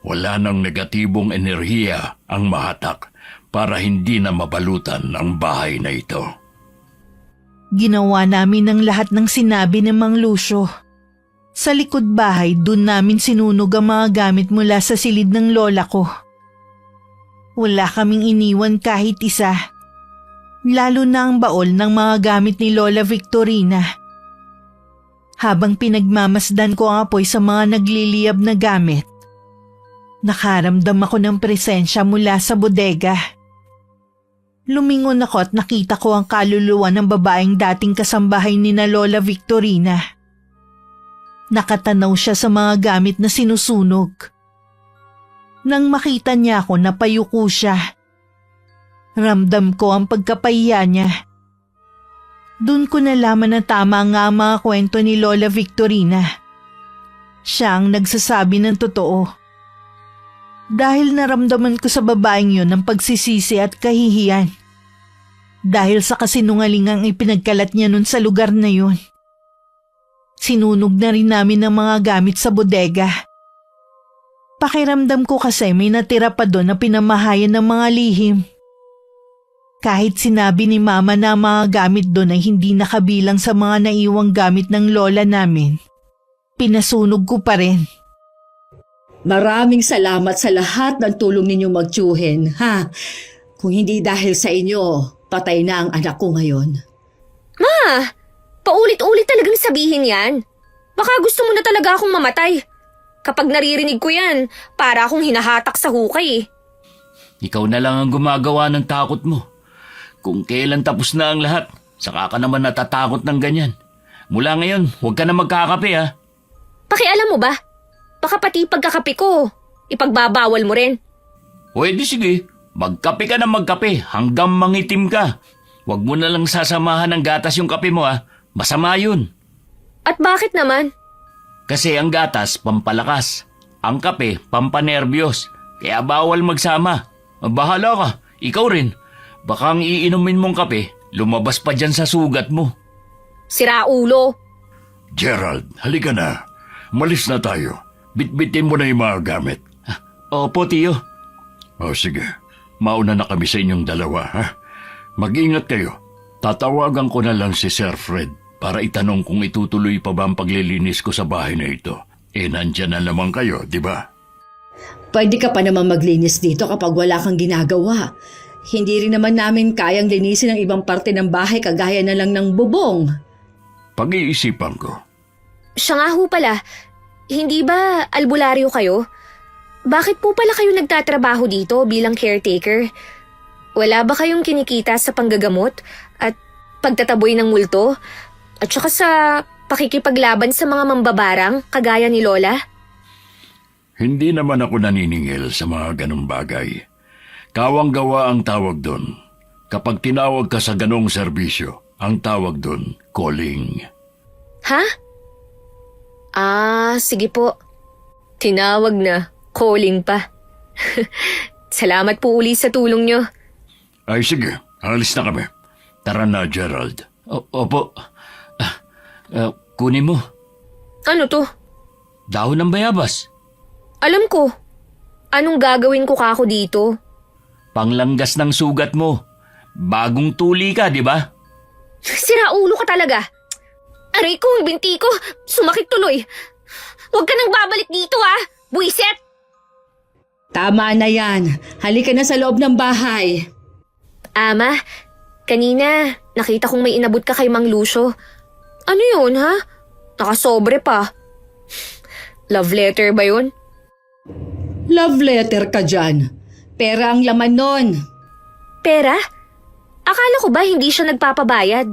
Speaker 4: Wala nang negatibong enerhiya ang mahatak para hindi na mabalutan ang bahay na ito.
Speaker 3: Ginawa namin ang lahat ng sinabi ni Mang Lucio. Sa likod bahay, dun namin sinunog ang mga gamit mula sa silid ng lola ko. Wala kaming iniwan kahit isa. Lalo na ang baol ng mga gamit ni Lola Victorina. Habang pinagmamasdan ko ang apoy sa mga nagliliyab na gamit, nakaramdam ako ng presensya mula sa bodega. Lumingon ako at nakita ko ang kaluluwa ng babaeng dating kasambahay ni na Lola Victorina. Nakatanaw siya sa mga gamit na sinusunog. Nang makita niya ako, napayuko siya. Ramdam ko ang pagkapahiya niya. Doon ko nalaman na tama nga ang mga kwento ni Lola Victorina. Siya ang nagsasabi ng totoo. Dahil naramdaman ko sa babaeng yun ang pagsisisi at kahihiyan. Dahil sa kasinungalingang ipinagkalat niya nun sa lugar na yun. Sinunog na rin namin ang mga gamit sa bodega. Pakiramdam ko kasi may natira pa doon na pinamahayan ng mga lihim. Kahit sinabi ni Mama na ang mga gamit doon ay hindi nakabilang sa mga naiwang gamit ng lola namin, pinasunog ko pa rin.
Speaker 1: Maraming salamat sa lahat ng tulong ninyo magtiyuhin, ha? Kung hindi dahil sa inyo, patay na ang anak ko ngayon.
Speaker 2: Ma, paulit-ulit talagang sabihin yan. Baka gusto mo na talaga akong mamatay. Kapag naririnig ko yan, para akong hinahatak sa hukay eh.
Speaker 5: Ikaw na lang ang gumagawa ng takot mo. Kung kailan tapos na ang lahat, saka ka naman natatakot ng ganyan. Mula ngayon, huwag ka na magkakape ha.
Speaker 2: Pakialam mo ba? Baka pati pagkakape ko, ipagbabawal mo rin.
Speaker 5: Pwede sige, magkape ka na magkape hanggang mangitim ka. Huwag mo na lang sasamahan ng gatas yung kape mo ha. Masama yun.
Speaker 2: At bakit naman?
Speaker 5: Kasi ang gatas, pampalakas. Ang kape, pampanerbiyos. Kaya bawal magsama. Bahala ka, ikaw rin. Baka ang iinumin mong kape, lumabas pa dyan sa sugat mo.
Speaker 2: Sira ulo.
Speaker 4: Gerald, halika na. Malis na tayo. Bitbitin mo na yung mga gamit.
Speaker 5: Opo, tiyo.
Speaker 4: O sige, mauna na kami sa inyong dalawa, ha? Mag-ingat kayo. Tatawagan ko na lang si Sir Fred para itanong kung itutuloy pa ba ang paglilinis ko sa bahay na ito. Nandyan na naman kayo, di ba?
Speaker 1: Pwede ka pa naman maglinis dito kapag wala kang ginagawa. Hindi rin naman namin kayang linisin ang ibang parte ng bahay kagaya na lang ng bubong.
Speaker 4: Pag-iisipan ko.
Speaker 2: Siya nga ho pala, hindi ba albularyo kayo? Bakit po pala kayo nagtatrabaho dito bilang caretaker? Wala ba kayong kinikita sa panggagamot at pagtataboy ng multo? At saka sa pakikipaglaban sa mga mambabarang kagaya ni Lola?
Speaker 4: Hindi naman ako naniningil sa mga ganong bagay. Kawang-gawa ang tawag doon. Kapag tinawag ka sa ganong serbisyo, ang tawag doon, calling.
Speaker 2: Ha? Sige po. Tinawag na. Calling pa. Salamat po uli sa tulong nyo.
Speaker 4: Ay sige, alis na kami. Tara na, Gerald.
Speaker 5: Opo. Kunin mo.
Speaker 2: Ano to?
Speaker 5: Dahon ng bayabas.
Speaker 2: Alam ko. Anong gagawin ko kako dito?
Speaker 5: Panglanggas ng sugat mo. Bagong tuli ka, di ba?
Speaker 2: Sira ulo ka talaga. Aray ko, yung binti ko. Sumakit tuloy. Huwag ka nang babalik dito ha. Buiset!
Speaker 1: Tama na yan. Halika na sa loob ng bahay.
Speaker 2: Ama, kanina nakita kong may inabot ka kay Mang Lucio. Ano yun ha? Nakasobre pa. Love letter ba yun?
Speaker 1: Love letter ka dyan. Pera ang laman nun.
Speaker 2: Pera? Akala ko ba hindi siya nagpapabayad?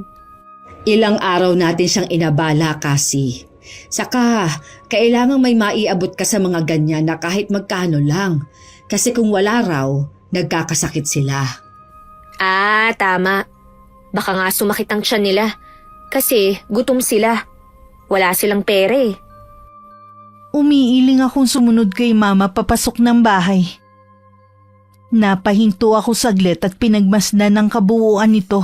Speaker 1: Ilang araw natin siyang inabala kasi. Saka, kailangang may maiabot ka sa mga ganyan na kahit magkano lang. Kasi kung wala raw, nagkakasakit sila.
Speaker 2: Tama. Baka nga sumakit ang tiyan nila. Kasi gutom sila. Wala silang pera eh.
Speaker 3: Umiiling akong sumunod kay Mama papasok ng bahay. Napahinto ako saglit at pinagmasdan ang kabuuan nito.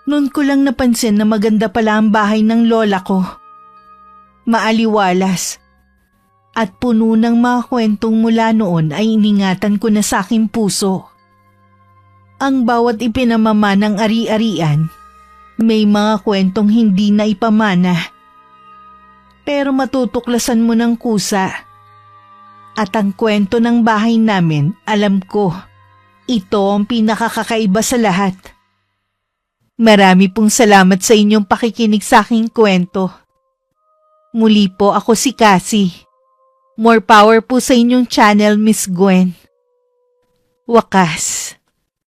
Speaker 3: Noon ko lang napansin na maganda pala ang bahay ng lola ko. Maaliwalas. At puno ng mga kwentong mula noon ay iningatan ko na sa aking puso. Ang bawat ipinamama ng ari-arian, may mga kwentong hindi na ipamana. Pero matutuklasan mo ng kusa. At ang kwento ng bahay namin, alam ko, ito ang pinakakakaiba sa lahat. Marami pong salamat sa inyong pakikinig sa aking kwento. Muli po ako si Cassie. More power po sa inyong channel, Miss Gwen. Wakas.